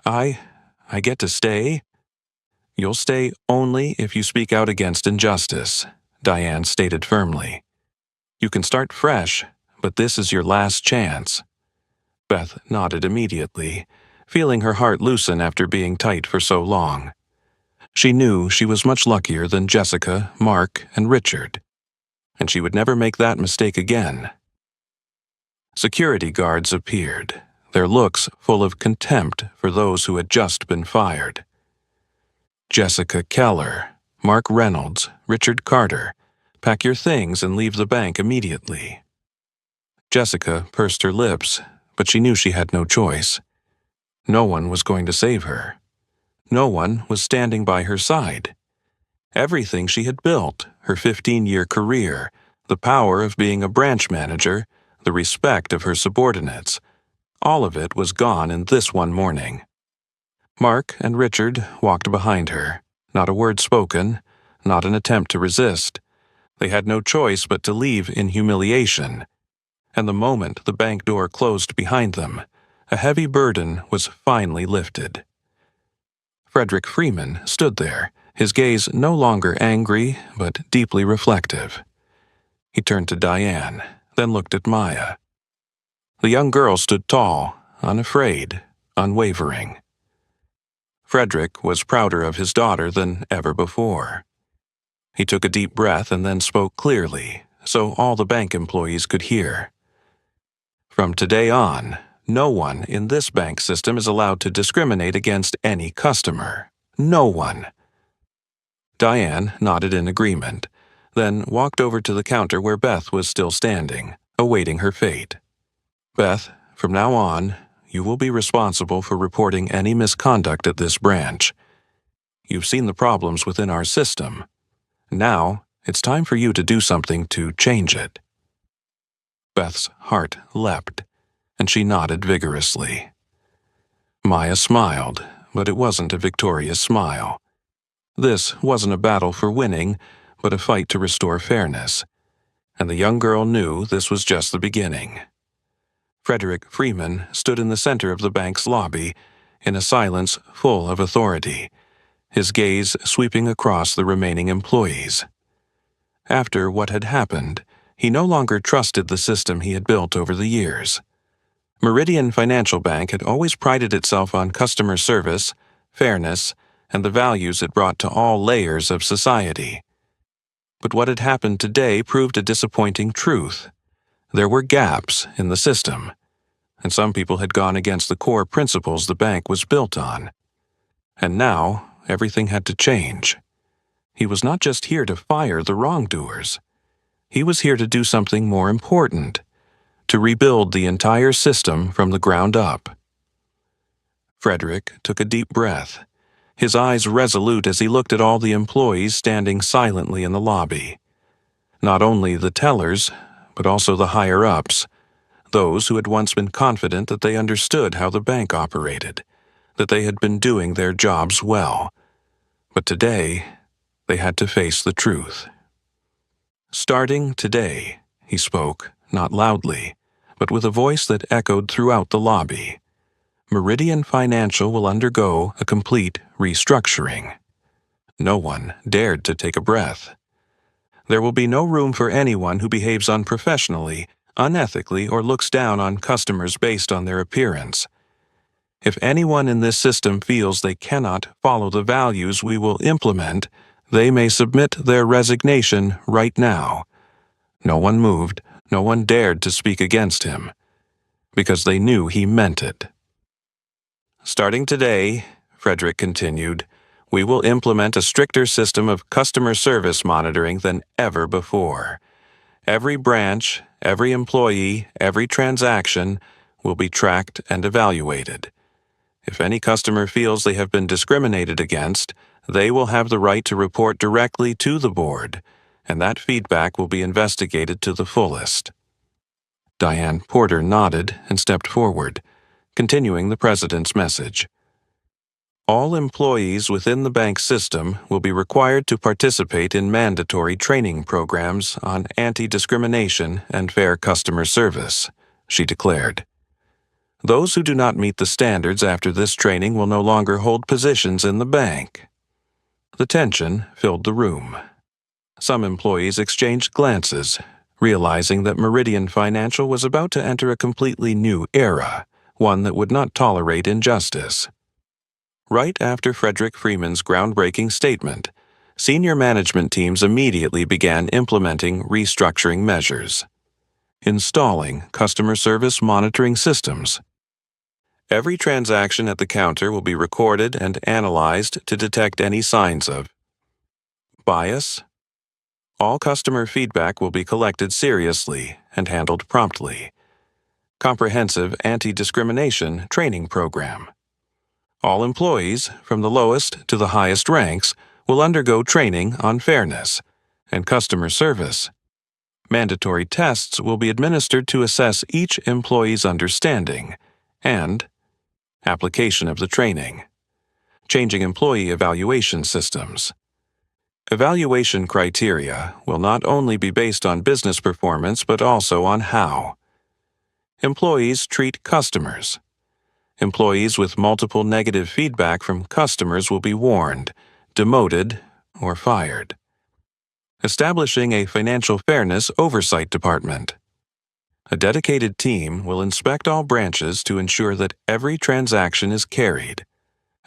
I get to stay?" "You'll stay only if you speak out against injustice," Diane stated firmly. "You can start fresh, but this is your last chance." Beth nodded immediately, feeling her heart loosen after being tight for so long. She knew she was much luckier than Jessica, Mark, and Richard, and she would never make that mistake again. Security guards appeared, their looks full of contempt for those who had just been fired. "Jessica Keller, Mark Reynolds, Richard Carter, pack your things and leave the bank immediately." Jessica pursed her lips, but she knew she had no choice. No one was going to save her. No one was standing by her side. Everything she had built, her 15-year career, the power of being a branch manager, the respect of her subordinates, all of it was gone in this one morning. Mark and Richard walked behind her, not a word spoken, not an attempt to resist. They had no choice but to leave in humiliation. And the moment the bank door closed behind them, a heavy burden was finally lifted. Frederick Freeman stood there, his gaze no longer angry but deeply reflective. He turned to Diane, then looked at Maya. The young girl stood tall, unafraid, unwavering. Frederick was prouder of his daughter than ever before. He took a deep breath and then spoke clearly, so all the bank employees could hear. From today on, no one in this bank system is allowed to discriminate against any customer. No one. Diane nodded in agreement, then walked over to the counter where Beth was still standing, awaiting her fate. Beth, from now on, you will be responsible for reporting any misconduct at this branch. You've seen the problems within our system. Now, it's time for you to do something to change it. Beth's heart leapt, and she nodded vigorously. Maya smiled, but it wasn't a victorious smile. This wasn't a battle for winning, but a fight to restore fairness. And the young girl knew this was just the beginning. Frederick Freeman stood in the center of the bank's lobby, in a silence full of authority, his gaze sweeping across the remaining employees. After what had happened, he no longer trusted the system he had built over the years. Meridian Financial Bank had always prided itself on customer service, fairness, and the values it brought to all layers of society. But what had happened today proved a disappointing truth. There were gaps in the system, and some people had gone against the core principles the bank was built on. And now, everything had to change. He was not just here to fire the wrongdoers. He was here to do something more important, to rebuild the entire system from the ground up. Frederick took a deep breath, his eyes resolute as he looked at all the employees standing silently in the lobby. Not only the tellers, but also the higher-ups, those who had once been confident that they understood how the bank operated, that they had been doing their jobs well. But today, they had to face the truth. Starting today, he spoke, not loudly, but with a voice that echoed throughout the lobby. Meridian Financial will undergo a complete restructuring. No one dared to take a breath. There will be no room for anyone who behaves unprofessionally, unethically, or looks down on customers based on their appearance. If anyone in this system feels they cannot follow the values we will implement, they may submit their resignation right now. No one moved, no one dared to speak against him, because they knew he meant it. Starting today, Frederick continued, we will implement a stricter system of customer service monitoring than ever before. Every branch, every employee, every transaction will be tracked and evaluated. If any customer feels they have been discriminated against, they will have the right to report directly to the board, and that feedback will be investigated to the fullest. Diane Porter nodded and stepped forward, continuing the president's message. All employees within the bank system will be required to participate in mandatory training programs on anti-discrimination and fair customer service, she declared. Those who do not meet the standards after this training will no longer hold positions in the bank. The tension filled the room. Some employees exchanged glances, realizing that Meridian Financial was about to enter a completely new era, one that would not tolerate injustice. Right after Frederick Freeman's groundbreaking statement, senior management teams immediately began implementing restructuring measures. Installing customer service monitoring systems. Every transaction at the counter will be recorded and analyzed to detect any signs of bias. All customer feedback will be collected seriously and handled promptly. Comprehensive anti-discrimination training program. All employees, from the lowest to the highest ranks, will undergo training on fairness and customer service. Mandatory tests will be administered to assess each employee's understanding and application of the training. Changing employee evaluation systems. Evaluation criteria will not only be based on business performance but also on how employees treat customers. Employees with multiple negative feedback from customers will be warned, demoted, or fired. Establishing a financial fairness oversight department. A dedicated team will inspect all branches to ensure that every transaction is carried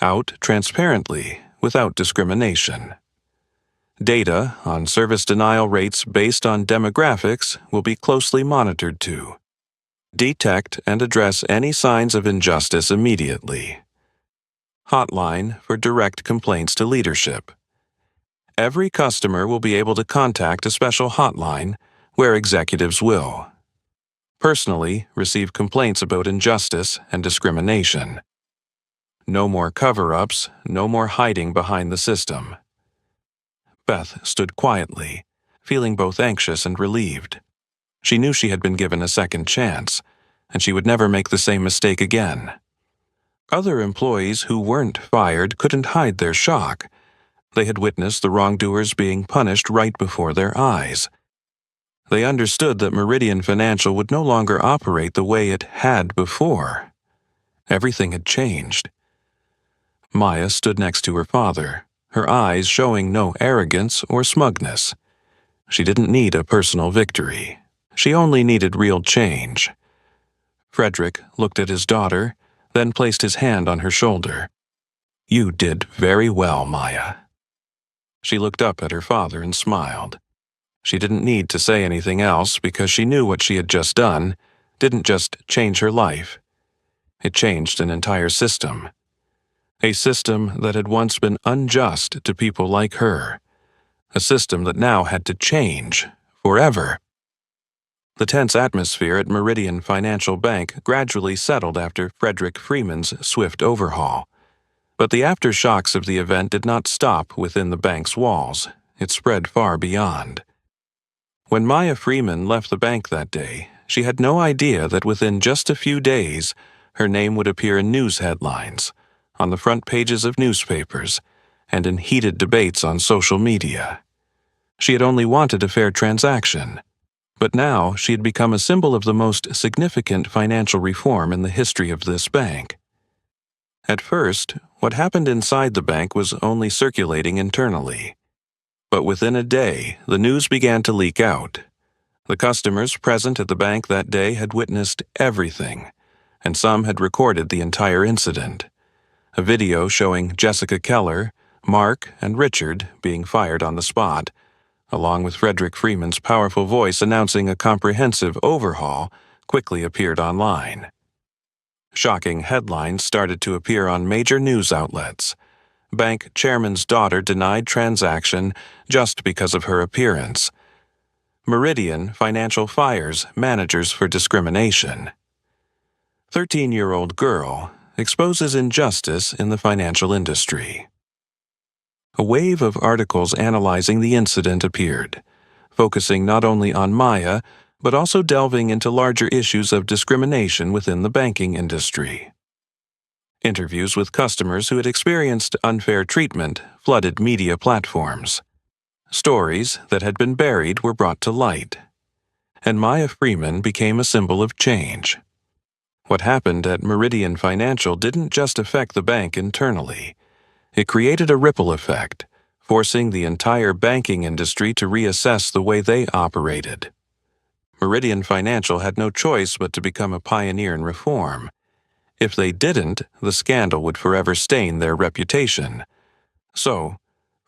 out transparently without discrimination. Data on service denial rates based on demographics will be closely monitored to detect and address any signs of injustice immediately. Hotline for direct complaints to leadership. Every customer will be able to contact a special hotline where executives will personally receive complaints about injustice and discrimination. No more cover-ups, no more hiding behind the system. Beth stood quietly, feeling both anxious and relieved. She knew she had been given a second chance, and she would never make the same mistake again. Other employees who weren't fired couldn't hide their shock. They had witnessed the wrongdoers being punished right before their eyes. They understood that Meridian Financial would no longer operate the way it had before. Everything had changed. Maya stood next to her father, her eyes showing no arrogance or smugness. She didn't need a personal victory. She only needed real change. Frederick looked at his daughter, then placed his hand on her shoulder. "You did very well, Maya." She looked up at her father and smiled. She didn't need to say anything else because she knew what she had just done didn't just change her life. It changed an entire system. A system that had once been unjust to people like her. A system that now had to change forever. The tense atmosphere at Meridian Financial Bank gradually settled after Frederick Freeman's swift overhaul. But the aftershocks of the event did not stop within the bank's walls. It spread far beyond. When Maya Freeman left the bank that day, she had no idea that within just a few days, her name would appear in news headlines, on the front pages of newspapers, and in heated debates on social media. She had only wanted a fair transaction, but now she had become a symbol of the most significant financial reform in the history of this bank. At first, what happened inside the bank was only circulating internally. But within a day, the news began to leak out. The customers present at the bank that day had witnessed everything, and some had recorded the entire incident. A video showing Jessica Keller, Mark, and Richard being fired on the spot, along with Frederick Freeman's powerful voice announcing a comprehensive overhaul, quickly appeared online. Shocking headlines started to appear on major news outlets. Bank chairman's daughter denied transaction just because of her appearance. Meridian Financial fires managers for discrimination. 13-year-old girl exposes injustice in the financial industry. A wave of articles analyzing the incident appeared, focusing not only on Maya, but also delving into larger issues of discrimination within the banking industry. Interviews with customers who had experienced unfair treatment flooded media platforms. Stories that had been buried were brought to light. And Maya Freeman became a symbol of change. What happened at Meridian Financial didn't just affect the bank internally. It created a ripple effect, forcing the entire banking industry to reassess the way they operated. Meridian Financial had no choice but to become a pioneer in reform. If they didn't, the scandal would forever stain their reputation. So,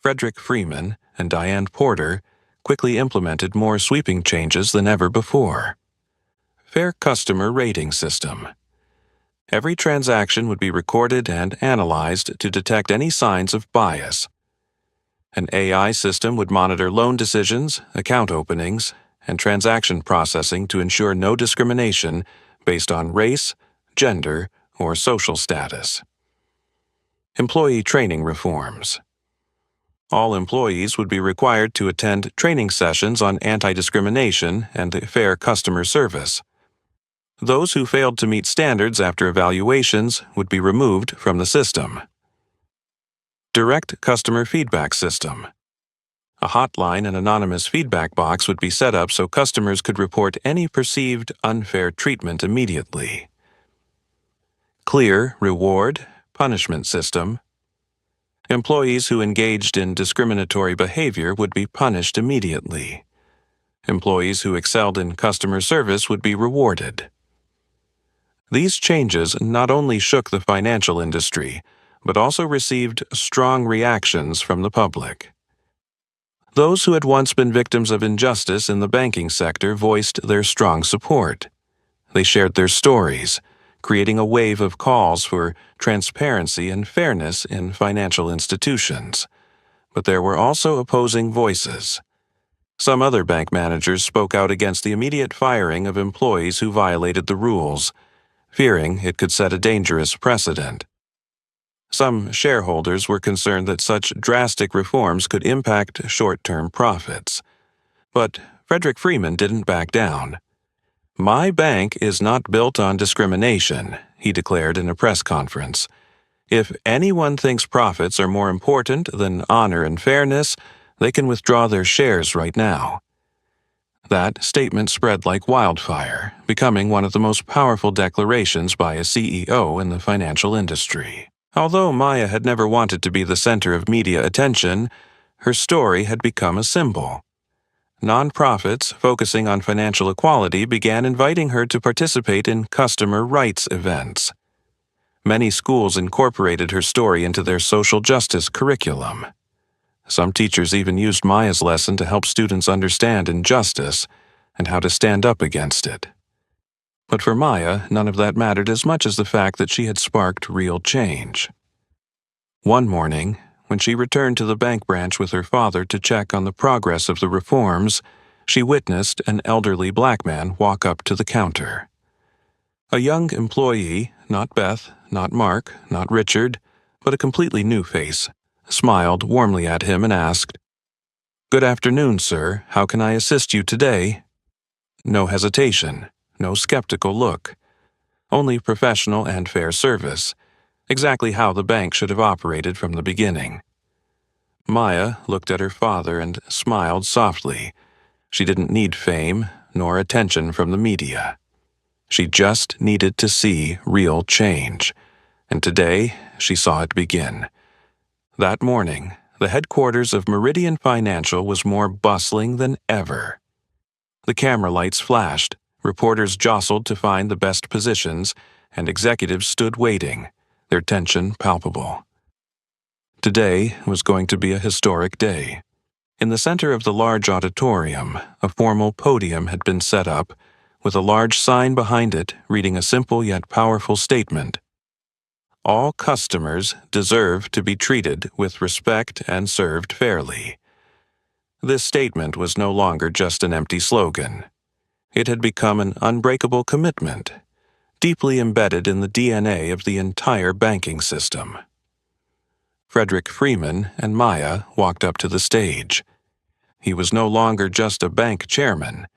Frederick Freeman and Diane Porter quickly implemented more sweeping changes than ever before. Fair customer rating system. Every transaction would be recorded and analyzed to detect any signs of bias. An AI system would monitor loan decisions, account openings, and transaction processing to ensure no discrimination based on race, gender, or social status. Employee training reforms. All employees would be required to attend training sessions on anti-discrimination and fair customer service. Those who failed to meet standards after evaluations would be removed from the system. Direct customer feedback system. A hotline and anonymous feedback box would be set up so customers could report any perceived unfair treatment immediately. Clear reward, punishment system. Employees who engaged in discriminatory behavior would be punished immediately. Employees who excelled in customer service would be rewarded. These changes not only shook the financial industry, but also received strong reactions from the public. Those who had once been victims of injustice in the banking sector voiced their strong support. They shared their stories, creating a wave of calls for transparency and fairness in financial institutions. But there were also opposing voices. Some other bank managers spoke out against the immediate firing of employees who violated the rules, fearing it could set a dangerous precedent. Some shareholders were concerned that such drastic reforms could impact short-term profits. But Frederick Freeman didn't back down. "My bank is not built on discrimination," he declared in a press conference. "If anyone thinks profits are more important than honor and fairness, they can withdraw their shares right now." That statement spread like wildfire, becoming one of the most powerful declarations by a CEO in the financial industry. Although Maya had never wanted to be the center of media attention, her story had become a symbol. Nonprofits focusing on financial equality began inviting her to participate in customer rights events. Many schools incorporated her story into their social justice curriculum. Some teachers even used Maya's lesson to help students understand injustice and how to stand up against it. But for Maya, none of that mattered as much as the fact that she had sparked real change. One morning, when she returned to the bank branch with her father to check on the progress of the reforms, she witnessed an elderly black man walk up to the counter. A young employee, not Beth, not Mark, not Richard, but a completely new face, smiled warmly at him and asked, "Good afternoon, sir. How can I assist you today?" No hesitation, no skeptical look, only professional and fair service, exactly how the bank should have operated from the beginning. Maya looked at her father and smiled softly. She didn't need fame nor attention from the media. She just needed to see real change, and today she saw it begin. That morning, the headquarters of Meridian Financial was more bustling than ever. The camera lights flashed, reporters jostled to find the best positions, and executives stood waiting, their tension palpable. Today was going to be a historic day. In the center of the large auditorium, a formal podium had been set up, with a large sign behind it reading a simple yet powerful statement. "All customers deserve to be treated with respect and served fairly." This statement was no longer just an empty slogan. It had become an unbreakable commitment, deeply embedded in the DNA of the entire banking system. Frederick Freeman and Maya walked up to the stage. He was no longer just a bank chairman.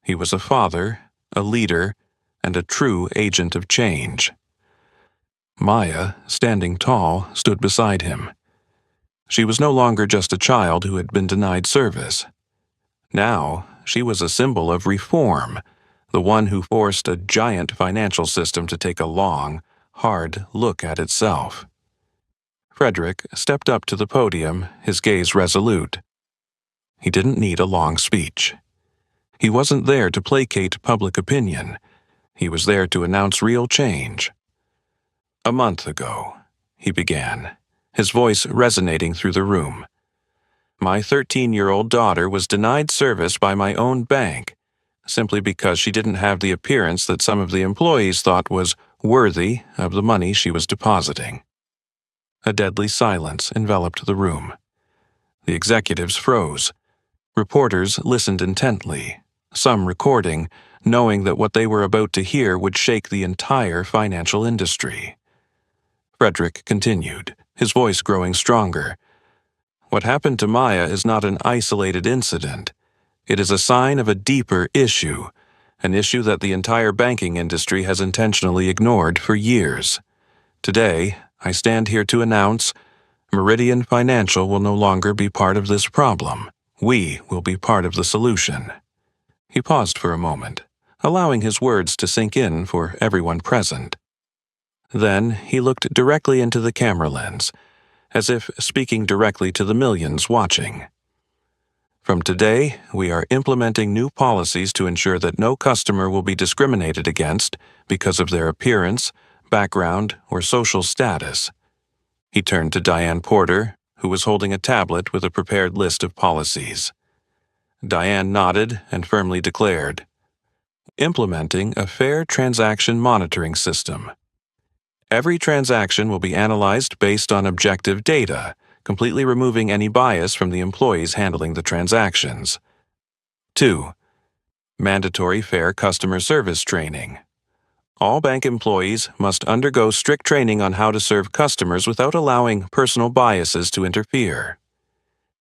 He was a father, a leader, and a true agent of change. Maya, standing tall, stood beside him. She was no longer just a child who had been denied service. Now, she was a symbol of reform, the one who forced a giant financial system to take a long, hard look at itself. Frederick stepped up to the podium, his gaze resolute. He didn't need a long speech. He wasn't there to placate public opinion. He was there to announce real change. "A month ago," he began, his voice resonating through the room, "my 13-year-old daughter was denied service by my own bank, simply because she didn't have the appearance that some of the employees thought was worthy of the money she was depositing." A deadly silence enveloped the room. The executives froze. Reporters listened intently, some recording, knowing that what they were about to hear would shake the entire financial industry. Frederick continued, his voice growing stronger. "What happened to Maya is not an isolated incident. It is a sign of a deeper issue, an issue that the entire banking industry has intentionally ignored for years. Today, I stand here to announce Meridian Financial will no longer be part of this problem. We will be part of the solution." He paused for a moment, allowing his words to sink in for everyone present. Then he looked directly into the camera lens, as if speaking directly to the millions watching. "From today, we are implementing new policies to ensure that no customer will be discriminated against because of their appearance, background, or social status. He turned to Diane Porter, who was holding a tablet with a prepared list of policies. Diane nodded and firmly declared, "Implementing a fair transaction monitoring system. Every transaction will be analyzed based on objective data, completely removing any bias from the employees handling the transactions. 2. Mandatory fair customer service training. All bank employees must undergo strict training on how to serve customers without allowing personal biases to interfere.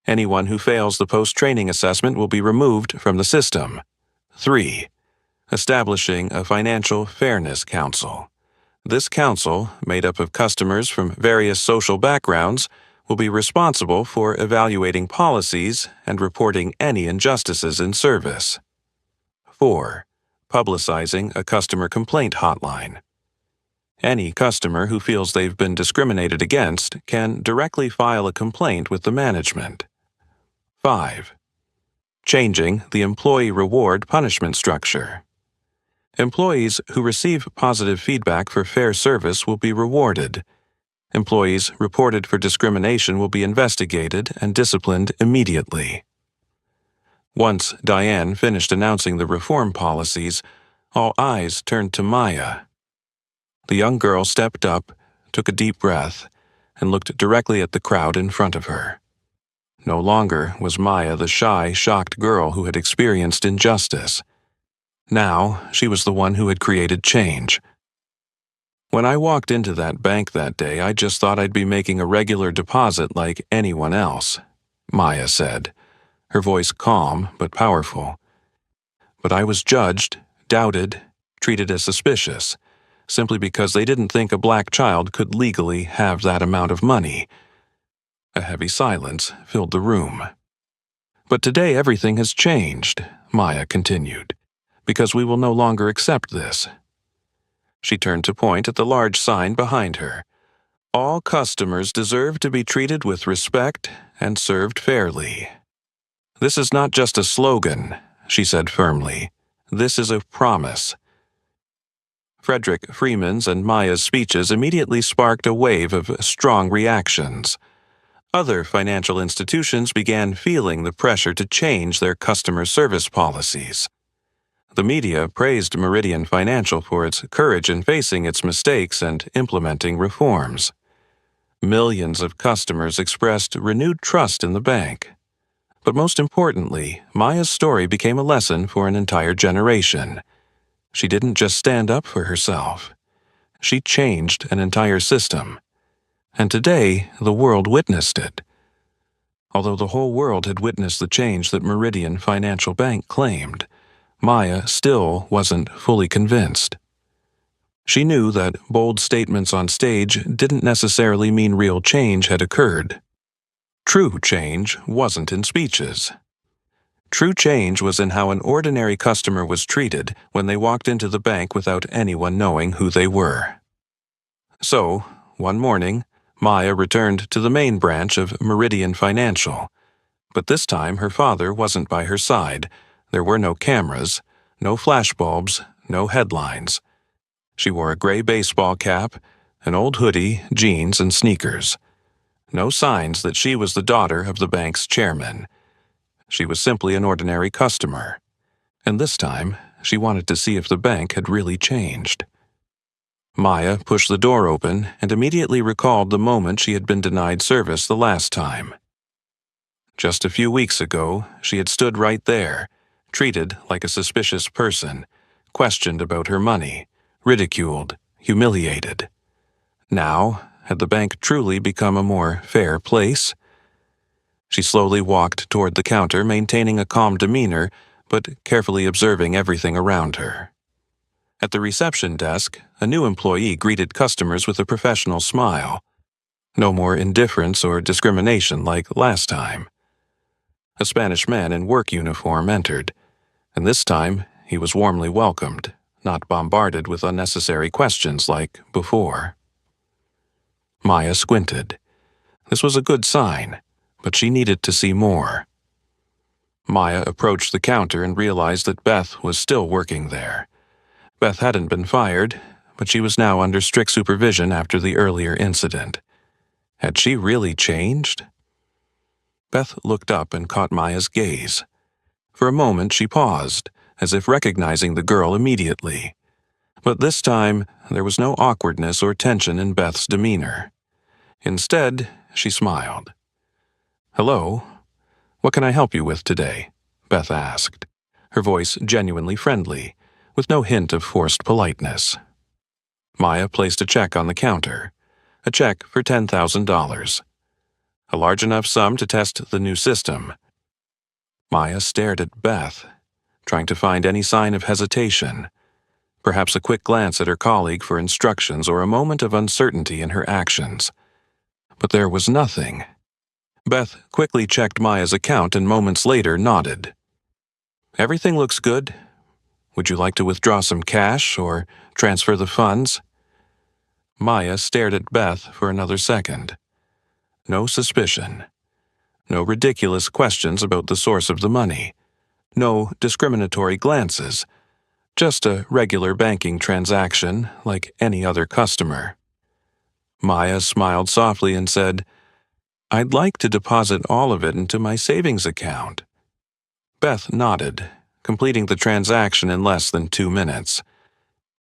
Anyone who fails the post-training assessment will be removed from the system. 3. Establishing a Financial Fairness Council. This council, made up of customers from various social backgrounds, will be responsible for evaluating policies and reporting any injustices in service. 4. Publicizing a customer complaint hotline. Any customer who feels they've been discriminated against can directly file a complaint with the management. 5. Changing the employee reward punishment structure. Employees who receive positive feedback for fair service will be rewarded. Employees reported for discrimination will be investigated and disciplined immediately. Once Diane finished announcing the reform policies, all eyes turned to Maya. The young girl stepped up, took a deep breath, and looked directly at the crowd in front of her. No longer was Maya the shy, shocked girl who had experienced injustice. Now she was the one who had created change. "When I walked into that bank that day, I just thought I'd be making a regular deposit like anyone else," Maya said, her voice calm but powerful. "But I was judged, doubted, treated as suspicious, simply because they didn't think a black child could legally have that amount of money." A heavy silence filled the room. "But today everything has changed," Maya continued, "because we will no longer accept this." She turned to point at the large sign behind her. "All customers deserve to be treated with respect and served fairly." "This is not just a slogan," she said firmly. "This is a promise." Frederick Freeman's and Maya's speeches immediately sparked a wave of strong reactions. Other financial institutions began feeling the pressure to change their customer service policies. The media praised Meridian Financial for its courage in facing its mistakes and implementing reforms. Millions of customers expressed renewed trust in the bank. But most importantly, Maya's story became a lesson for an entire generation. She didn't just stand up for herself. She changed an entire system. And today, the world witnessed it. Although the whole world had witnessed the change that Meridian Financial Bank claimed, Maya still wasn't fully convinced. She knew that bold statements on stage didn't necessarily mean real change had occurred. True change wasn't in speeches. True change was in how an ordinary customer was treated when they walked into the bank without anyone knowing who they were. So, one morning, Maya returned to the main branch of Meridian Financial. But this time her father wasn't by her side. There were no cameras, no flashbulbs, no headlines. She wore a gray baseball cap, an old hoodie, jeans, and sneakers. No signs that she was the daughter of the bank's chairman. She was simply an ordinary customer. And this time, she wanted to see if the bank had really changed. Maya pushed the door open and immediately recalled the moment she had been denied service the last time. Just a few weeks ago, she had stood right there, treated like a suspicious person, questioned about her money, ridiculed, humiliated. Now, had the bank truly become a more fair place? She slowly walked toward the counter, maintaining a calm demeanor, but carefully observing everything around her. At the reception desk, a new employee greeted customers with a professional smile. No more indifference or discrimination like last time. A Spanish man in work uniform entered, and this time he was warmly welcomed, not bombarded with unnecessary questions like before. Maya squinted. This was a good sign, but she needed to see more. Maya approached the counter and realized that Beth was still working there. Beth hadn't been fired, but she was now under strict supervision after the earlier incident. Had she really changed? Beth looked up and caught Maya's gaze. For a moment she paused, as if recognizing the girl immediately. But this time, there was no awkwardness or tension in Beth's demeanor. Instead, she smiled. "Hello. What can I help you with today?" Beth asked, her voice genuinely friendly, with no hint of forced politeness. Maya placed a check on the counter, a check for $10,000. A large enough sum to test the new system. Maya stared at Beth, trying to find any sign of hesitation, perhaps a quick glance at her colleague for instructions or a moment of uncertainty in her actions. But there was nothing. Beth quickly checked Maya's account and moments later nodded. "Everything looks good. Would you like to withdraw some cash or transfer the funds?" Maya stared at Beth for another second. No suspicion. No ridiculous questions about the source of the money. No discriminatory glances. Just a regular banking transaction like any other customer. Maya smiled softly and said, "I'd like to deposit all of it into my savings account." Beth nodded, completing the transaction in less than 2 minutes.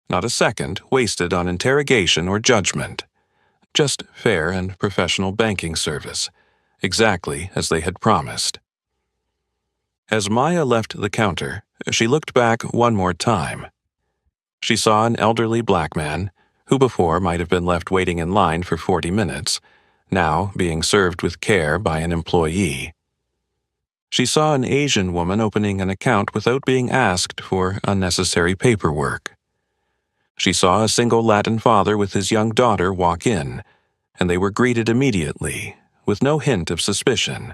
Not a second wasted on interrogation or judgment. Just fair and professional banking service, exactly as they had promised. As Maya left the counter, she looked back one more time. She saw an elderly black man, who before might have been left waiting in line for 40 minutes, now being served with care by an employee. She saw an Asian woman opening an account without being asked for unnecessary paperwork. She saw a single Latin father with his young daughter walk in, and they were greeted immediately, with no hint of suspicion.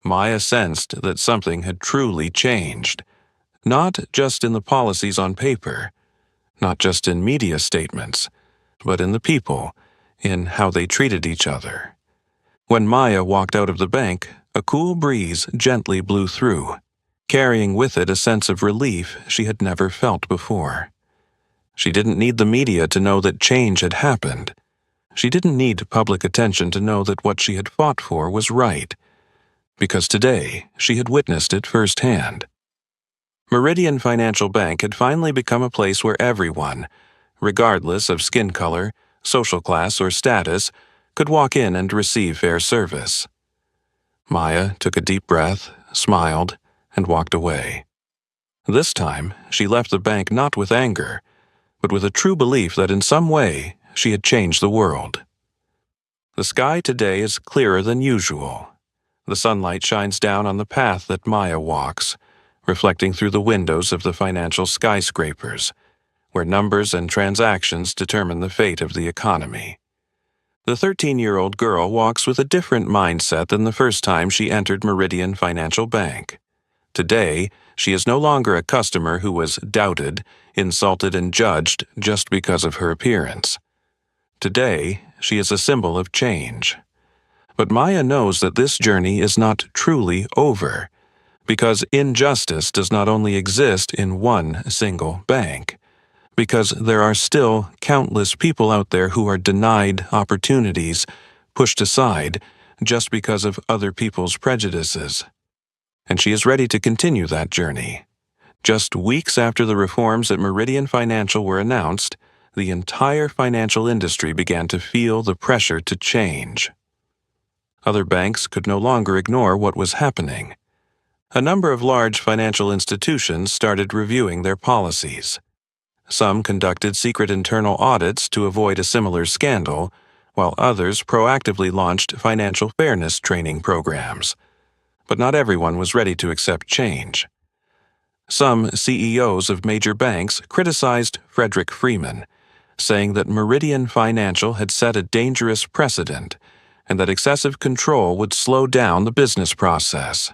Maya sensed that something had truly changed, not just in the policies on paper, not just in media statements, but in the people, in how they treated each other. When Maya walked out of the bank, a cool breeze gently blew through, carrying with it a sense of relief she had never felt before. She didn't need the media to know that change had happened. She didn't need public attention to know that what she had fought for was right, because today she had witnessed it firsthand. Meridian Financial Bank had finally become a place where everyone, regardless of skin color, social class, or status, could walk in and receive fair service. Maya took a deep breath, smiled, and walked away. This time, she left the bank not with anger, but with a true belief that in some way she had changed the world. The sky today is clearer than usual. The sunlight shines down on the path that Maya walks, reflecting through the windows of the financial skyscrapers, where numbers and transactions determine the fate of the economy. The 13-year-old girl walks with a different mindset than the first time she entered Meridian Financial Bank. Today, she is no longer a customer who was doubted, insulted, and judged just because of her appearance. Today, she is a symbol of change. But Maya knows that this journey is not truly over, because injustice does not only exist in one single bank, because there are still countless people out there who are denied opportunities, pushed aside, just because of other people's prejudices. And she is ready to continue that journey. Just weeks after the reforms at Meridian Financial were announced, the entire financial industry began to feel the pressure to change. Other banks could no longer ignore what was happening. A number of large financial institutions started reviewing their policies. Some conducted secret internal audits to avoid a similar scandal, while others proactively launched financial fairness training programs. But not everyone was ready to accept change. Some CEOs of major banks criticized Frederick Freeman, saying that Meridian Financial had set a dangerous precedent and that excessive control would slow down the business process.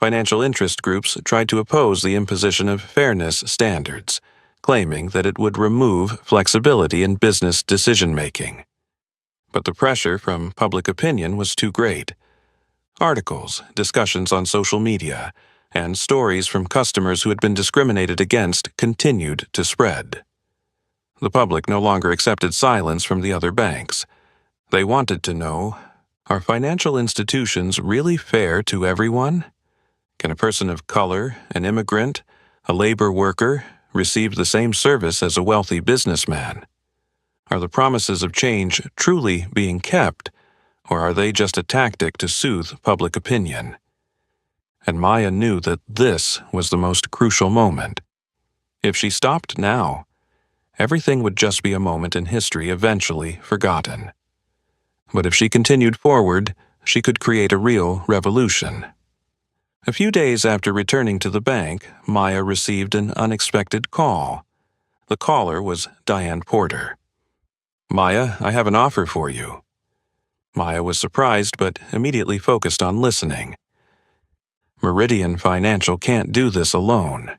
Financial interest groups tried to oppose the imposition of fairness standards, claiming that it would remove flexibility in business decision-making. But the pressure from public opinion was too great. Articles, discussions on social media, and stories from customers who had been discriminated against continued to spread. The public no longer accepted silence from the other banks. They wanted to know, are financial institutions really fair to everyone? Can a person of color, an immigrant, a labor worker, receive the same service as a wealthy businessman? Are the promises of change truly being kept, or are they just a tactic to soothe public opinion? And Maya knew that this was the most crucial moment. If she stopped now, everything would just be a moment in history eventually forgotten. But if she continued forward, she could create a real revolution. A few days after returning to the bank, Maya received an unexpected call. The caller was Diane Porter. "Maya, I have an offer for you." Maya was surprised but immediately focused on listening. "Meridian Financial can't do this alone.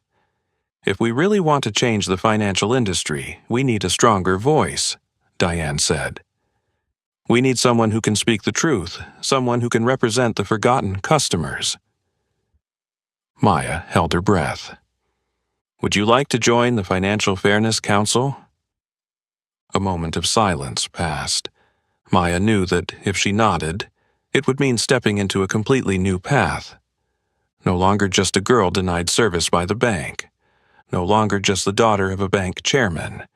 If we really want to change the financial industry, we need a stronger voice," Diane said. "We need someone who can speak the truth, someone who can represent the forgotten customers." Maya held her breath. "Would you like to join the Financial Fairness Council?" A moment of silence passed. Maya knew that if she nodded, it would mean stepping into a completely new path. No longer just a girl denied service by the bank. No longer just the daughter of a bank chairman,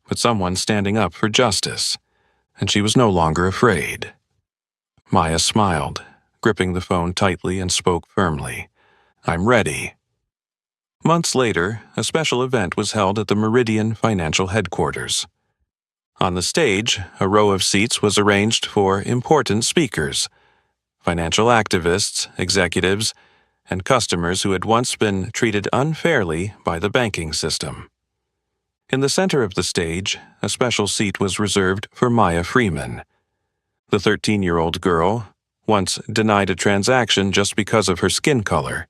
but someone standing up for justice. And she was no longer afraid. Maya smiled, gripping the phone tightly, and spoke firmly. "I'm ready." Months later, a special event was held at the Meridian Financial Headquarters. On the stage, a row of seats was arranged for important speakers, financial activists, executives, and customers who had once been treated unfairly by the banking system. In the center of the stage, a special seat was reserved for Maya Freeman. The 13-year-old girl, once denied a transaction just because of her skin color,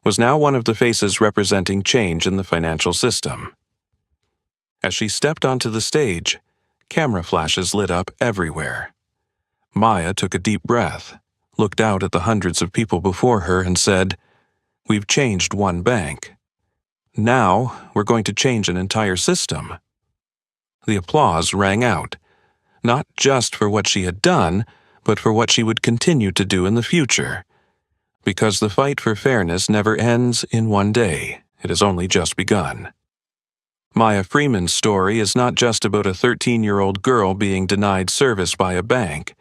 was now one of the faces representing change in the financial system. As she stepped onto the stage, camera flashes lit up everywhere. Maya took a deep breath, looked out at the hundreds of people before her, and said, "We've changed one bank. Now we're going to change an entire system." The applause rang out, not just for what she had done, but for what she would continue to do in the future. Because the fight for fairness never ends in one day. It has only just begun. Maya Freeman's story is not just about a 13-year-old girl being denied service by a bank.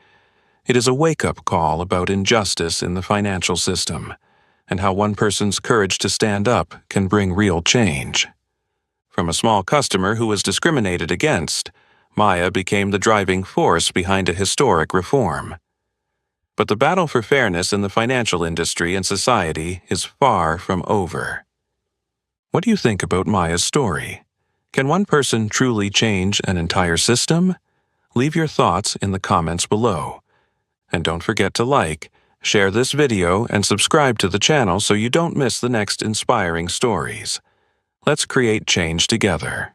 It is a wake-up call about injustice in the financial system, and how one person's courage to stand up can bring real change. From a small customer who was discriminated against, Maya became the driving force behind a historic reform. But the battle for fairness in the financial industry and society is far from over. What do you think about Maya's story? Can one person truly change an entire system? Leave your thoughts in the comments below. And don't forget to like, share this video, and subscribe to the channel so you don't miss the next inspiring stories. Let's create change together.